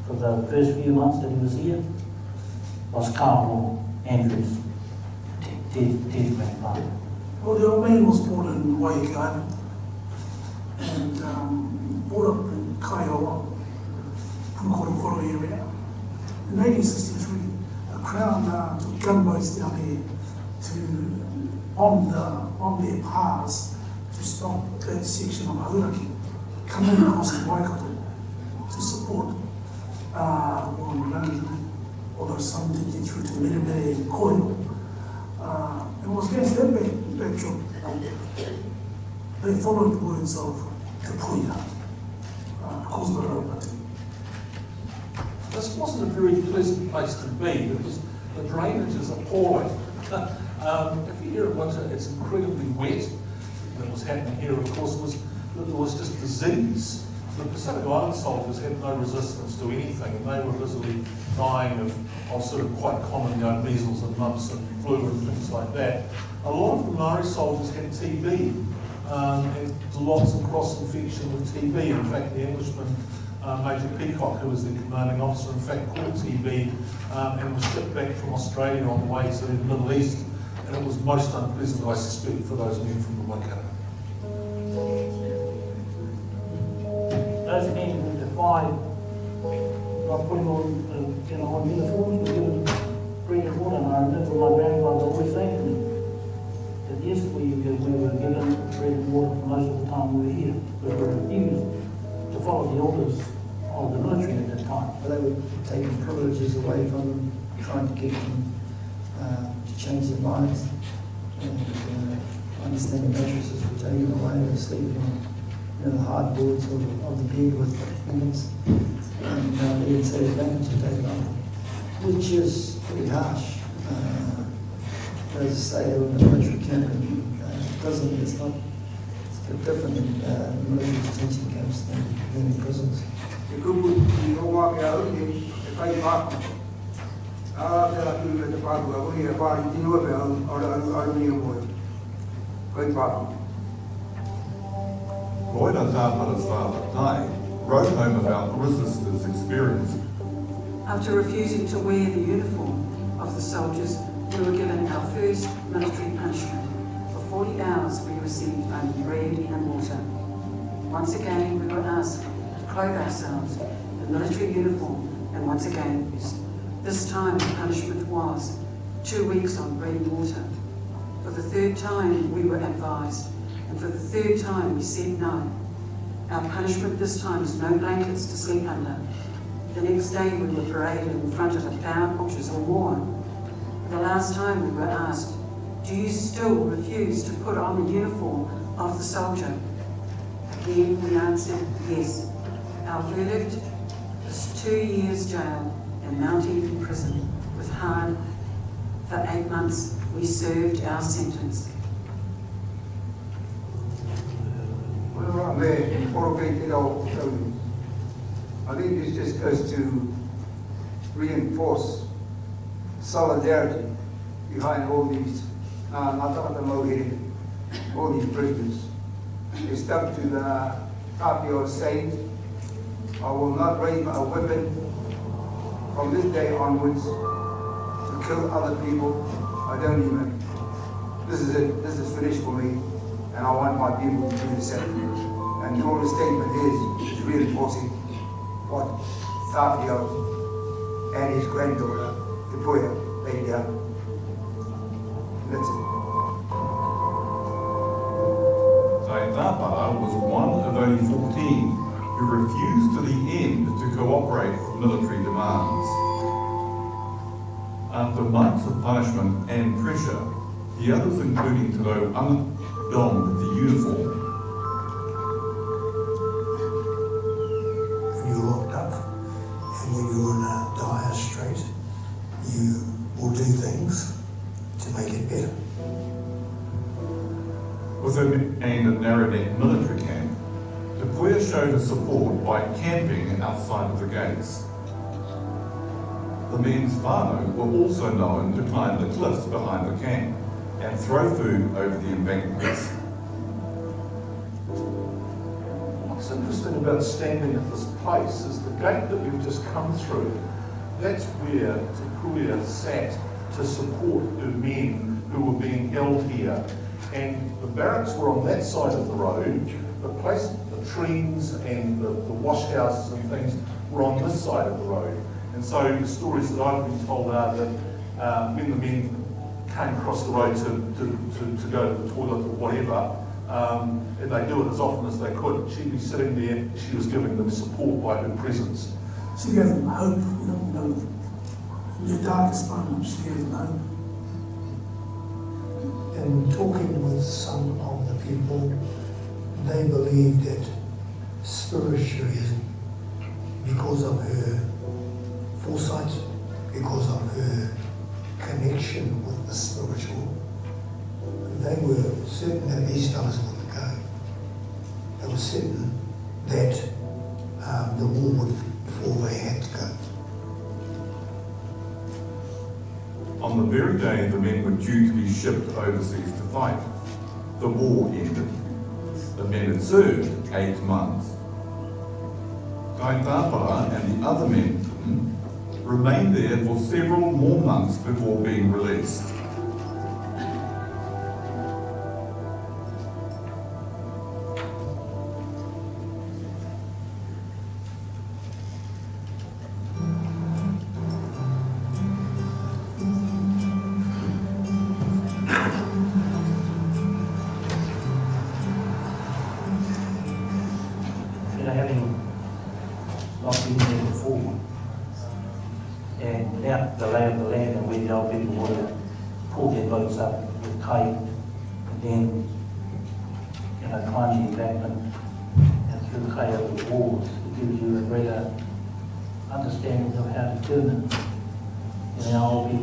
for the first few months that he was here was Carl Andrews, dead grandfather. Well, the old man was born in Waikato and brought up in Kaiawa, Pukorokoro area. In 1863, the Crown took gunboats down there to bomb their paths to stop that section of Hauraki coming across the Waikato to support although some did get through to Meremere and Koio. It was against that backdrop they followed the words of the Puya, Kosmaro. This wasn't a very pleasant place to be because the drainage is appalling. If you're here in winter, it's incredibly wet. What was happening here, of course, was that there was just disease. The Pacific Island soldiers had no resistance to anything, and they were busily dying of sort of quite common measles and mumps and flu and things like that. A lot of the Maori soldiers had TB, and lots of cross-infection with TB. In fact, the Englishman, Major Peacock, who was the commanding officer, in fact caught TB and was shipped back from Australia on the way to the Middle East, and it was most unpleasant, I suspect, for those men from the Waikato. Those men who defied by putting on uniforms, were given bread and water. And I remember my grandfather always saying to me that yes, we were given bread and water for most of the time we were here, but we refused to follow the orders of the military at that time. They were taking privileges away from them, trying to get them to change their minds. And I understand the mattresses were taken away, they were sleeping on the hardboards of the bed with hangings, and they didn't say the blankets were taken off, which is pretty harsh. But as I say, they were in the military camp, and prison is not, it's a bit different in military detention camps than in prisons. Roida Tāpara's father, Tai, wrote home about the resistors' experience. After refusing to wear the uniform of the soldiers, we were given our first military punishment. For 40 hours we received only bread and water. Once again we were asked to clothe ourselves in military uniform, and once again this time the punishment was 2 weeks on bread and water. For the third time we were advised, and for the third time we said no. Our punishment this time is no blankets to sleep under. The next day we were paraded in front of 1,000 butchers or more. The last time we were asked, do you still refuse to put on the uniform of the soldier? Again we answered yes. Our verdict was 2 years jail and Mount Eden prison with hard. For 8 months, we served our sentence. I think this just goes to reinforce solidarity behind all these, all these prisoners. They stuck to the Tawhiao saying, I will not raise a weapon from this day onwards to kill other people. I don't even. This is it. This is finished for me, and I want my people to do the same. And all the statement is reinforcing what Tawhiao and his granddaughter, Tūpuna, laid down. That's it. Tāpara was one of only 14 who refused to the end to cooperate with military demands. After months of punishment and pressure, the others, including Te Rau, donned the uniform. When you're locked up and when you're in a dire strait, you will do things to make it better. Within a Narrowneck military camp, Tūpuna showed his support by camping outside of the gates. The men's whānau were also known to climb the cliffs behind the camp and throw food over the embankments. What's interesting about standing at this place is the gate that we've just come through. That's where Tūpuna sat to support her men who were being held here. And the barracks were on that side of the road. The place, the trees and the wash houses and things were on this side of the road. And so the stories that I've been told are that when the men came across the road to go to the toilet or whatever, and they do it as often as they could, she'd be sitting there, she was giving them support by her presence. She gave them hope, in their darkest moments, she gave them hope. And talking with some of the people, they believe that spiritually, because of her foresight, because of her connection with the spiritual, they were certain that these fellas wouldn't go. They were certain that the war would fall, they had to go. On the very day the men were due to be shipped overseas to fight, the war ended. The men had served 8 months. Tāpara and the other men remained there for several more months before being released. Having not been there before, and without the lay of the land and where the old people would have pulled their boats up with tape, and then climb the embankment and through the clay over the walls, it gives you a greater understanding of how determined I'll be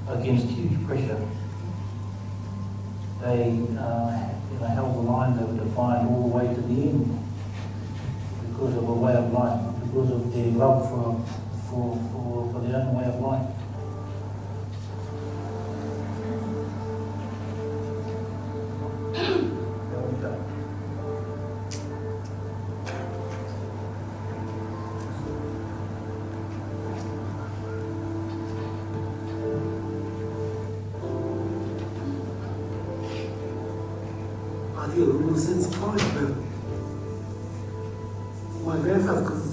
against huge pressure. They held the line. They were defined all the way to the end because of a way of life, because of their love for their own way of life. I feel a real sense of pride about it. My grandfather, because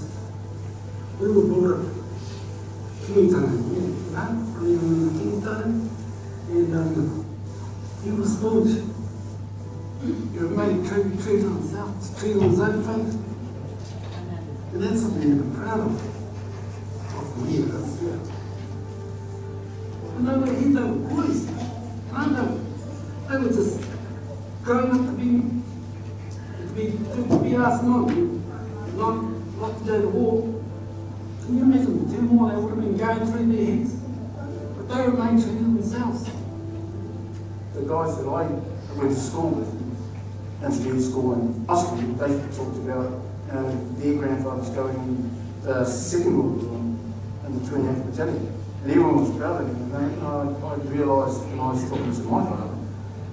we were brought up Kīngitanga, Kīngitanga, and he was staunch. He remained true to himself, true to his own faith. And that's something to be proud of. For me, that's yeah. And they were boys. And I know they were just growing up to be asked not to go to war. Can you imagine 2 more that would have been going through their heads. But they remained true to themselves. The guys that I went to school with, engineering school and Oscar, they talked about their grandfathers going in the Second World War and the 28th Battalion. And everyone was proud of them. And I realised when I was talking to my father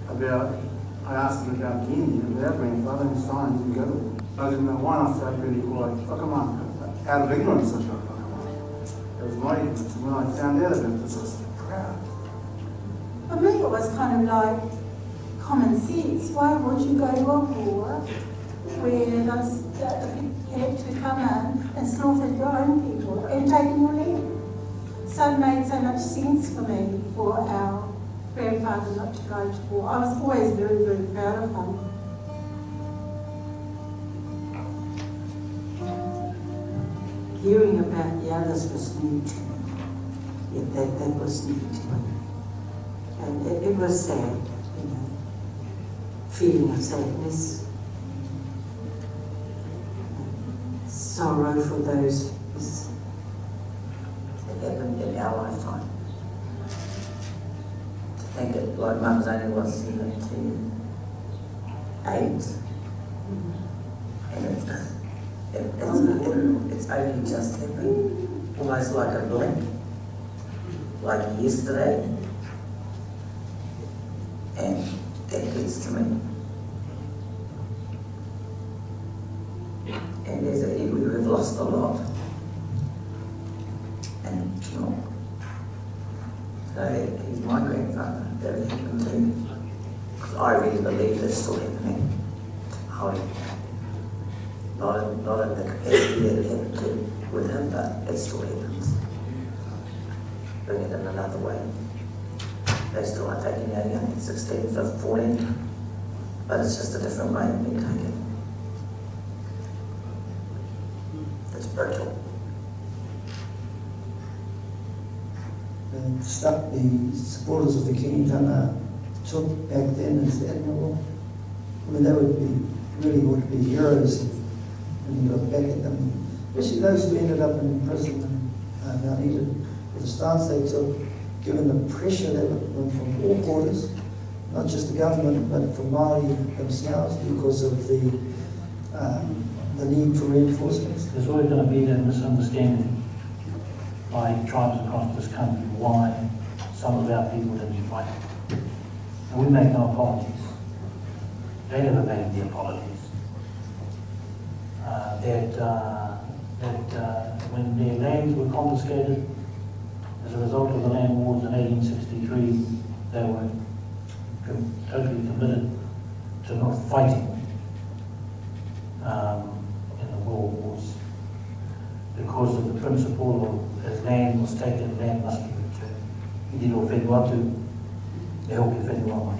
about, I asked him about Kenya, and our grandfather and his son didn't go to war. I didn't know why, I felt really like, fuck him up, out of ignorance. It was my, when I found out about this, I was proud. For me, it was kind of like common sense. Why would you go to a war where those had to come in and slaughtered your own people and taken your land? So it made so much sense for me for our grandfather not to go to war. I was always very, very proud of him. Hearing about the others was new to me. Yeah, that was new to me. And it was sad, you know, feeling of sadness, sorrow for those that happened in our lifetime. To think it, like Mum's only was 78, and it's only just happened, almost like a blink, like yesterday. And that gets to me. And as a Iwi, we've lost a lot. And you know, so he's my grandfather, that it happened to. Because I really believe it's still happening. Not in the capacity that it happened to with him, but it still happens. Bring it in another way. They still are taking out young at 16, 15, 14, but it's just a different way of being taken. It's brutal. The stuff the supporters of the Kīngitanga took back then is admirable. I mean, they would be, really would be heroes when you look back at them, especially those who ended up in prison in Mount Eden, for the stance they took, given the pressure that went from all quarters, not just the government, but from Māori themselves, because of the need for reinforcements. There's always going to be that misunderstanding by tribes across this country why some of our people didn't fight. And we make no apologies. They never made the apologies. When their lands were confiscated as a result of the land wars in 1863, they were totally committed to not fighting in the world wars because of the principle of as land was taken, land must be returned. Hindi o whenua atu, e hoki whenua mai.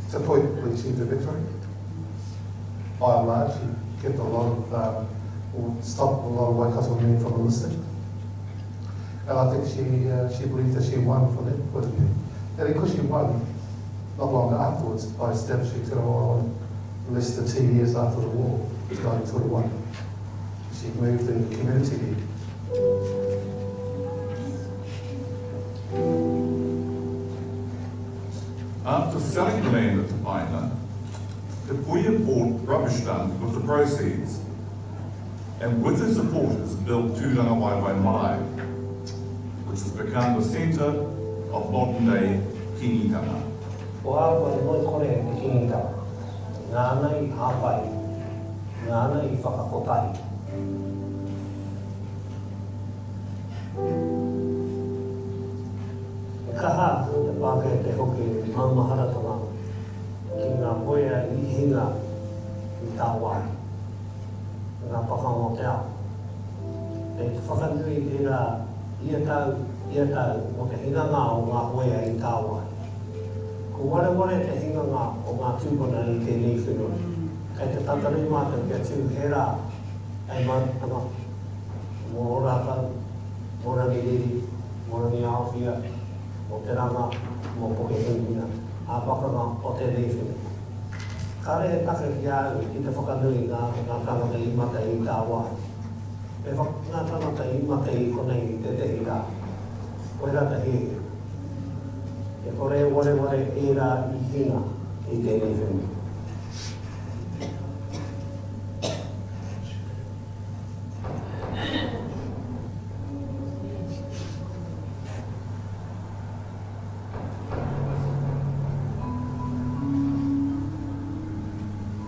It's a point we achieved a victory. By and large, he kept a lot of, or stopped a lot of Waikato men from enlisting. And I think she believed that she won from that point of view. And because she won, not long afterwards, by establishing Te Roa less than 2 years after the war, 1921, she moved the community here. After selling the land at Te Paina, the Puya bought rubbish dump with the proceeds, and with his supporters built Tūranga Waiwai Mai, which has become the centre of modern-day Kīngitanga. O awa moi kore te Kīngitanga, ngāna i hāpai, ngāna i whakakotai. E kaha te pāke te hoki maumaharatanga ki ngā moea i hinga i tā wai, ngā pakanga o te ao. E te whakanui e rā ia tau o te hinganga o ngā moea i tā wai. Ko wale te hinganga o ngā tūpuna i tēnei whenua. Kei te tatarei mātou kia tū he rā, ei mātama, mō rāwhau, mō rangi riri, mō rangi aowhia, mō te ranga, mō poke hingina, a pakanga o tēnei whenua. Ka rehe take ki au ki te whakanui ngā tangata i mata i tā wai. e whakana tangata I mate I konei I te te ira. Koe rata he. E kore ware e rā I hinga I tēnei whenua.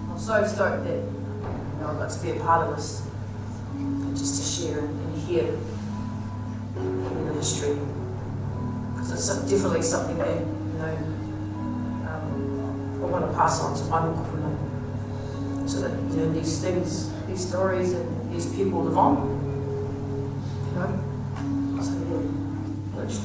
I'm so stoked that I got to be a part of this, just to share and hear the history, because it's definitely something that I want to pass on to my tūpuna, so that these things, these stories, and these people live on. So yeah, pledged.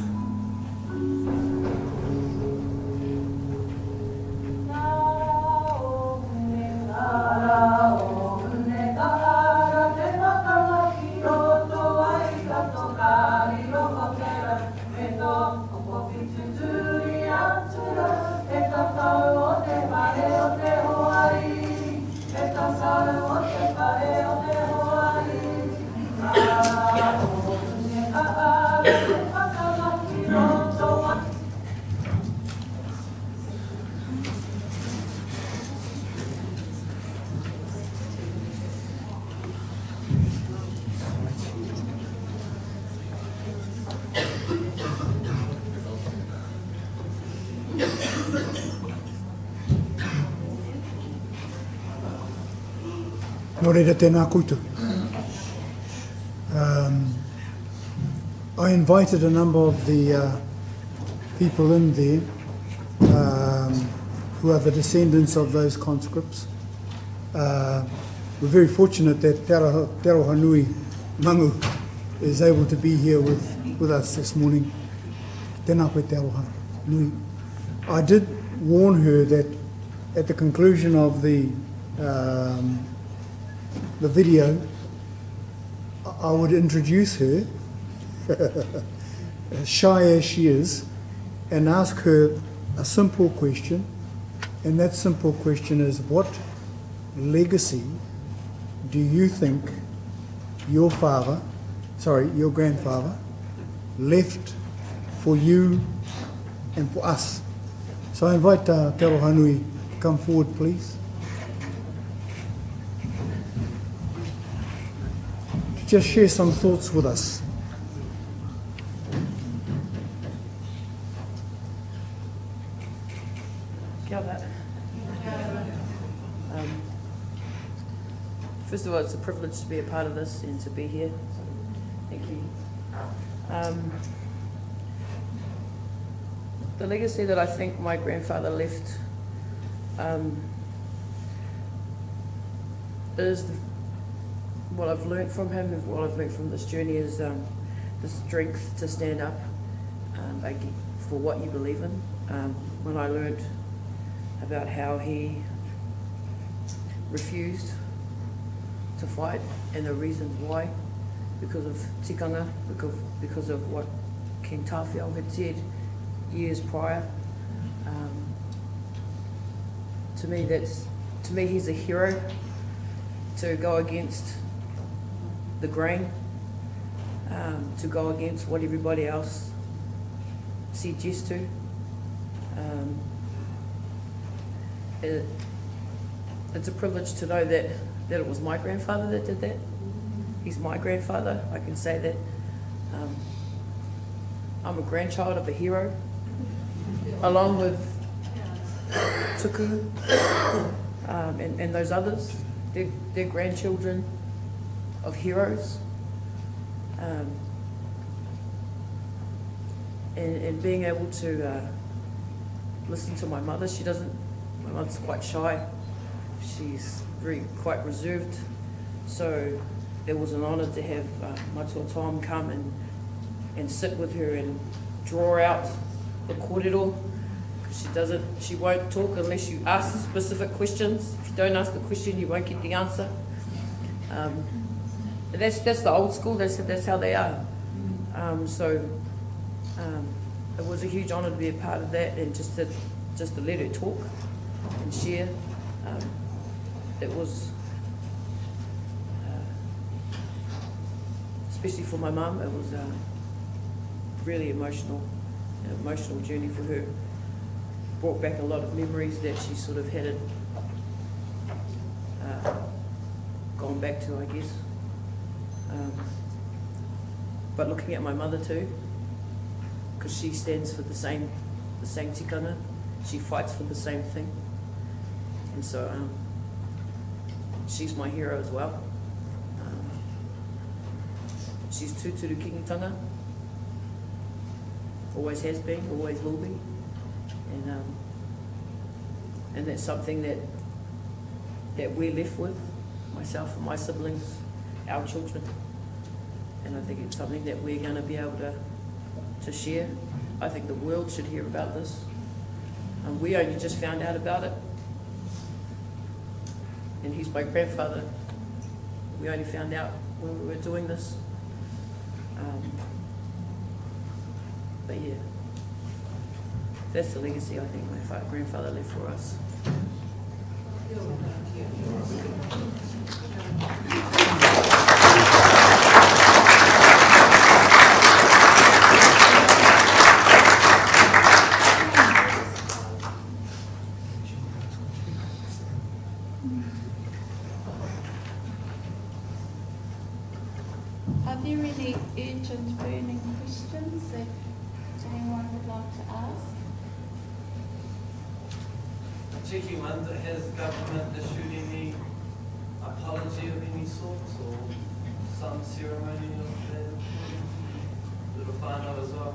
Nō reira tēnā koutou. I invited a number of the people in there who are the descendants of those conscripts. We're very fortunate that Te Aroha Nui Mangu is able to be here with us this morning. Tēnā koe Te Aroha Nui. I did warn her that at the conclusion of the video, I would introduce her, shy as she is, and ask her a simple question, and that simple question is, what legacy do you think your grandfather left for you and for us? So I invite Te Aroha Nui to come forward, please. Just share some thoughts with us. Kia ora. First of all, it's a privilege to be a part of this and to be here. So thank you. The legacy that I think my grandfather left is what I've learned from him, and what I've learned from this journey is the strength to stand up for what you believe in. When I learned about how he refused to fight and the reasons why, because of tikanga, because of what King Tawhiao had said years prior. To me, he's a hero to go against the grain, to go against what everybody else said yes to. It's a privilege to know that it was my grandfather that did that. He's my grandfather. I can say that. I'm a grandchild of a hero, along with Tuku and those others. They're grandchildren of heroes. And being able to listen to my mother, my mother's quite shy. She's quite reserved. So it was an honour to have Matua Tom come and sit with her and draw out the kōrero, because she won't talk unless you ask specific questions. If you don't ask the question, you won't get the answer. That's the old school. That's how they are. It was a huge honour to be a part of that, and just to let her talk and share. It was especially for my mum, it was really emotional, an emotional journey for her. Brought back a lot of memories that she sort of hadn't gone back to, I guess. But looking at my mother too, because she stands for the same tikanga, she fights for the same thing, and so she's my hero as well. She's tūturu Kīngitanga, always has been, always will be, and that's something that we're left with, myself and my siblings, our children, and I think it's something that we're going to be able to share. I think the world should hear about this. We only just found out about it, and he's my grandfather. We only found out when we were doing this. But yeah, that's the legacy I think my grandfather left for us. Are there any urgent burning questions that anyone would like to ask? Cheeky one, has government issued any apology of any sort or some ceremony of that? Little whānau as well,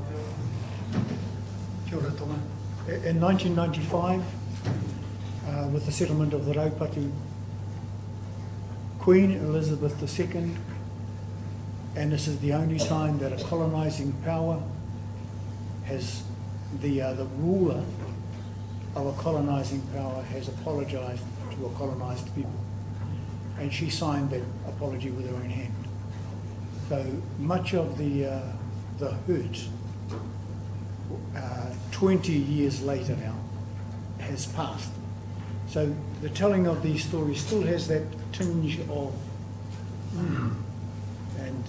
Kia ora tonga. In 1995, with the settlement of the Raupatu, Queen Elizabeth II, and this is the only time that a colonising power has, the ruler of a colonising power has apologised to a colonised people. And she signed that apology with her own hand. So much of the hurt, 20 years later now, has passed. So the telling of these stories still has that tinge of, and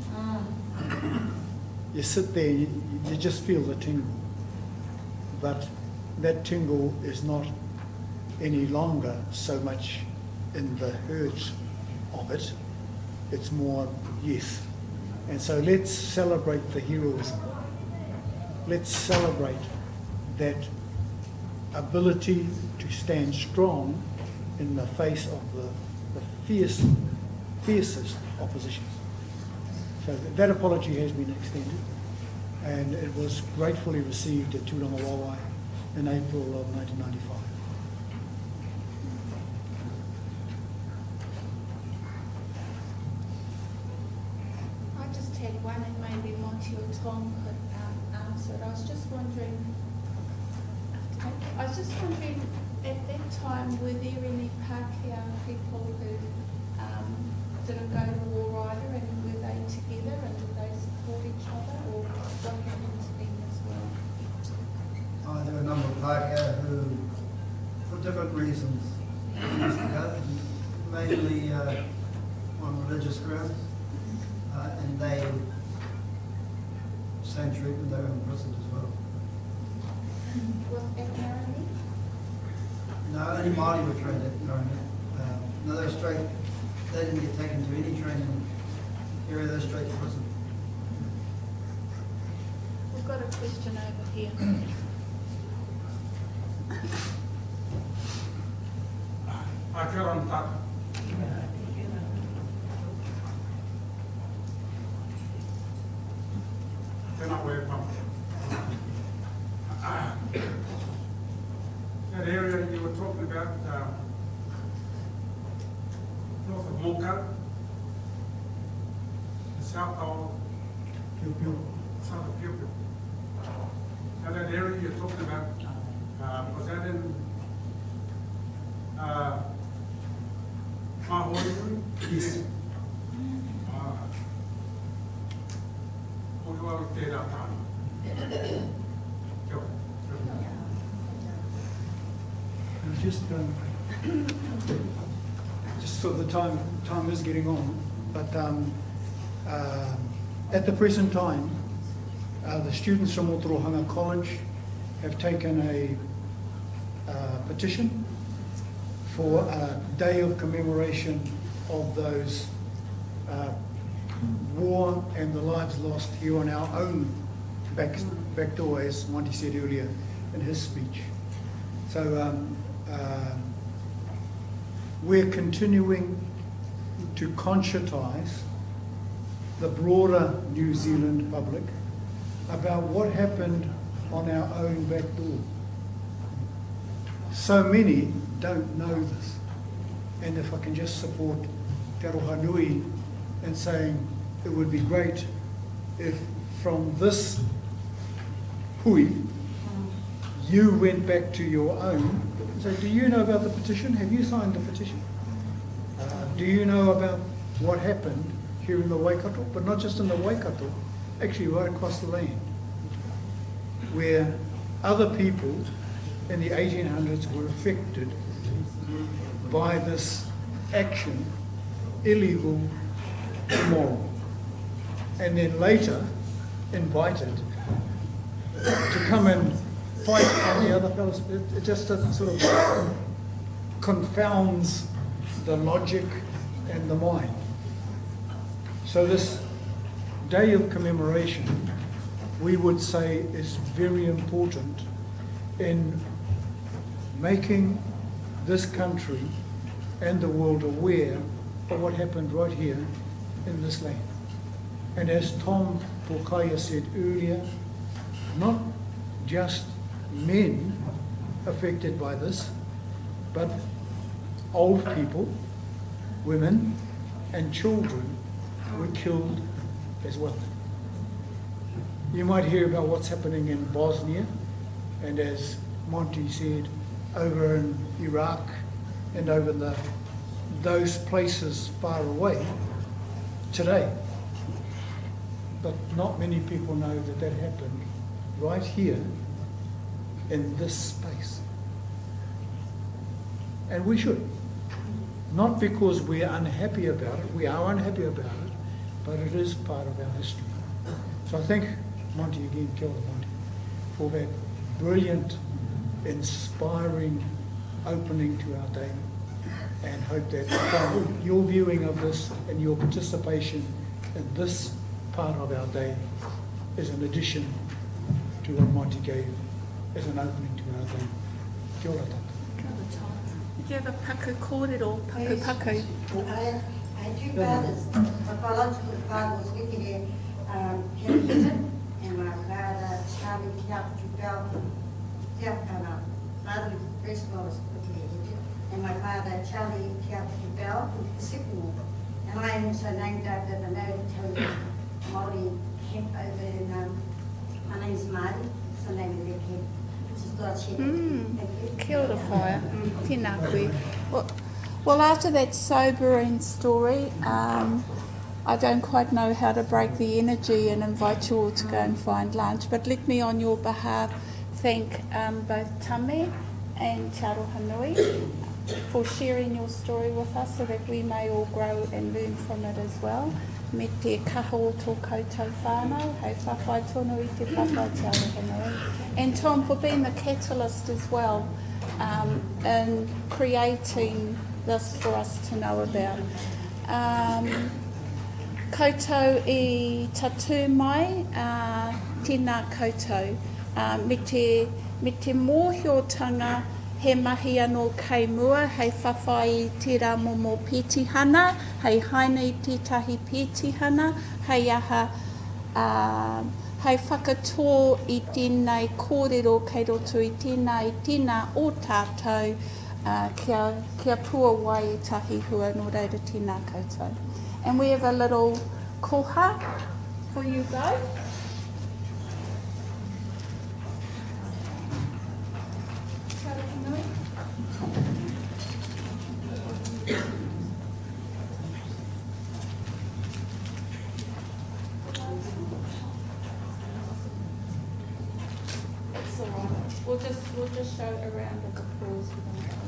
you sit there, you just feel the tingle. But that tingle is not any longer so much in the hurt of it, it's more, yes. And so let's celebrate the heroism. Let's celebrate that ability to stand strong in the face of the fiercest opposition. So that apology has been extended, and it was gratefully received at Tūrangawaewae in April of 1995. I just had one, and maybe Monty or Tom could answer it. I was just wondering, at that time, were there any Pākehā people who didn't go to war either, and were they together, and did they support each other, or what happened to them as well? There were a number of Pākehā who, for different reasons, refused to go, mainly on religious grounds, and they, same treatment, they were imprisoned as well. Was that Narani? No, only Māori were trained at Narani. No, they were straight, they didn't get taken to any training area, they were straight to prison. We've got a question over here. Kia ora tātou. Tēnā koe papa. That area you were talking about, north of Moka, the south of south of Piu Piu. Now that area you're talking about, was that in Mahoi? Yes. Just so the time is getting on, but At the present time, the students from Otorohanga College have taken a petition for a day of commemoration of those war and the lives lost here on our own back door, as Monty said earlier in his speech. So we're continuing to conscientise the broader New Zealand public about what happened on our own back door. So many don't know this. And if I can just support Te Aroha Nui in saying it would be great if from this hui you went back to your own. So do you know about the petition? Have you signed the petition? Do you know about what happened here in the Waikato? But not just in the Waikato, actually right across the land, where other people in the 1800s were affected by this action, illegal, immoral, and then later invited to come and fight on the other fellows. It just sort of confounds the logic and the mind. So this day of commemoration, we would say, is very important in making this country and the world aware of what happened right here in this land. And as Tom Roa said earlier, not just men affected by this, but old people, women, and children were killed as well. You might hear about what's happening in Bosnia, and as Monty said, over in Iraq and over those places far away today. But not many people know that that happened right here in this space. And we should. Not because we're unhappy about it, we are unhappy about it, but it is part of our history. So I thank Monty again, kia ora Monty, for that brilliant, inspiring opening to our day, and hope that from your viewing of this and your participation in this part of our day is an addition to what Monty gave as an opening to our day. Kia ora tata. Do you have a paku kōrero, paku? I had two fathers. My biological father was with me there, and my father, Charlie Tawhiao, father first of all was with me, and my father, Charlie Tawhiao, the Sycamore. And I am also named after the no Māori camp over in, my name's Māori, it's the name of their camp. Kia ora whaia, tēnā koe. Well, after that sobering story, I don't quite know how to break the energy and invite you all to go and find lunch, but let me on your behalf thank both Tame and Te Aroha Nui for sharing your story with us so that we may all grow and learn from it as well. Me te kaho tō koutou whānau, hei whawhai tonu i te whawhai Te Aroha Nui. And Tom, for being the catalyst as well in creating this for us to know about. Koutou I tatu mai, tēnā koutou. Me te mōhiotanga he mahi anō kei mua, hei whawhai I tērā momo pētihana, hei haina I tētahi pētihana, hei aha, hei whakatō I tēnei kōrero kei roto I tēnā o tātou, kia pua wai I tahi hua nō reira tēnā koutou. And we have a little koha for you guys. We'll just show a round of applause for them.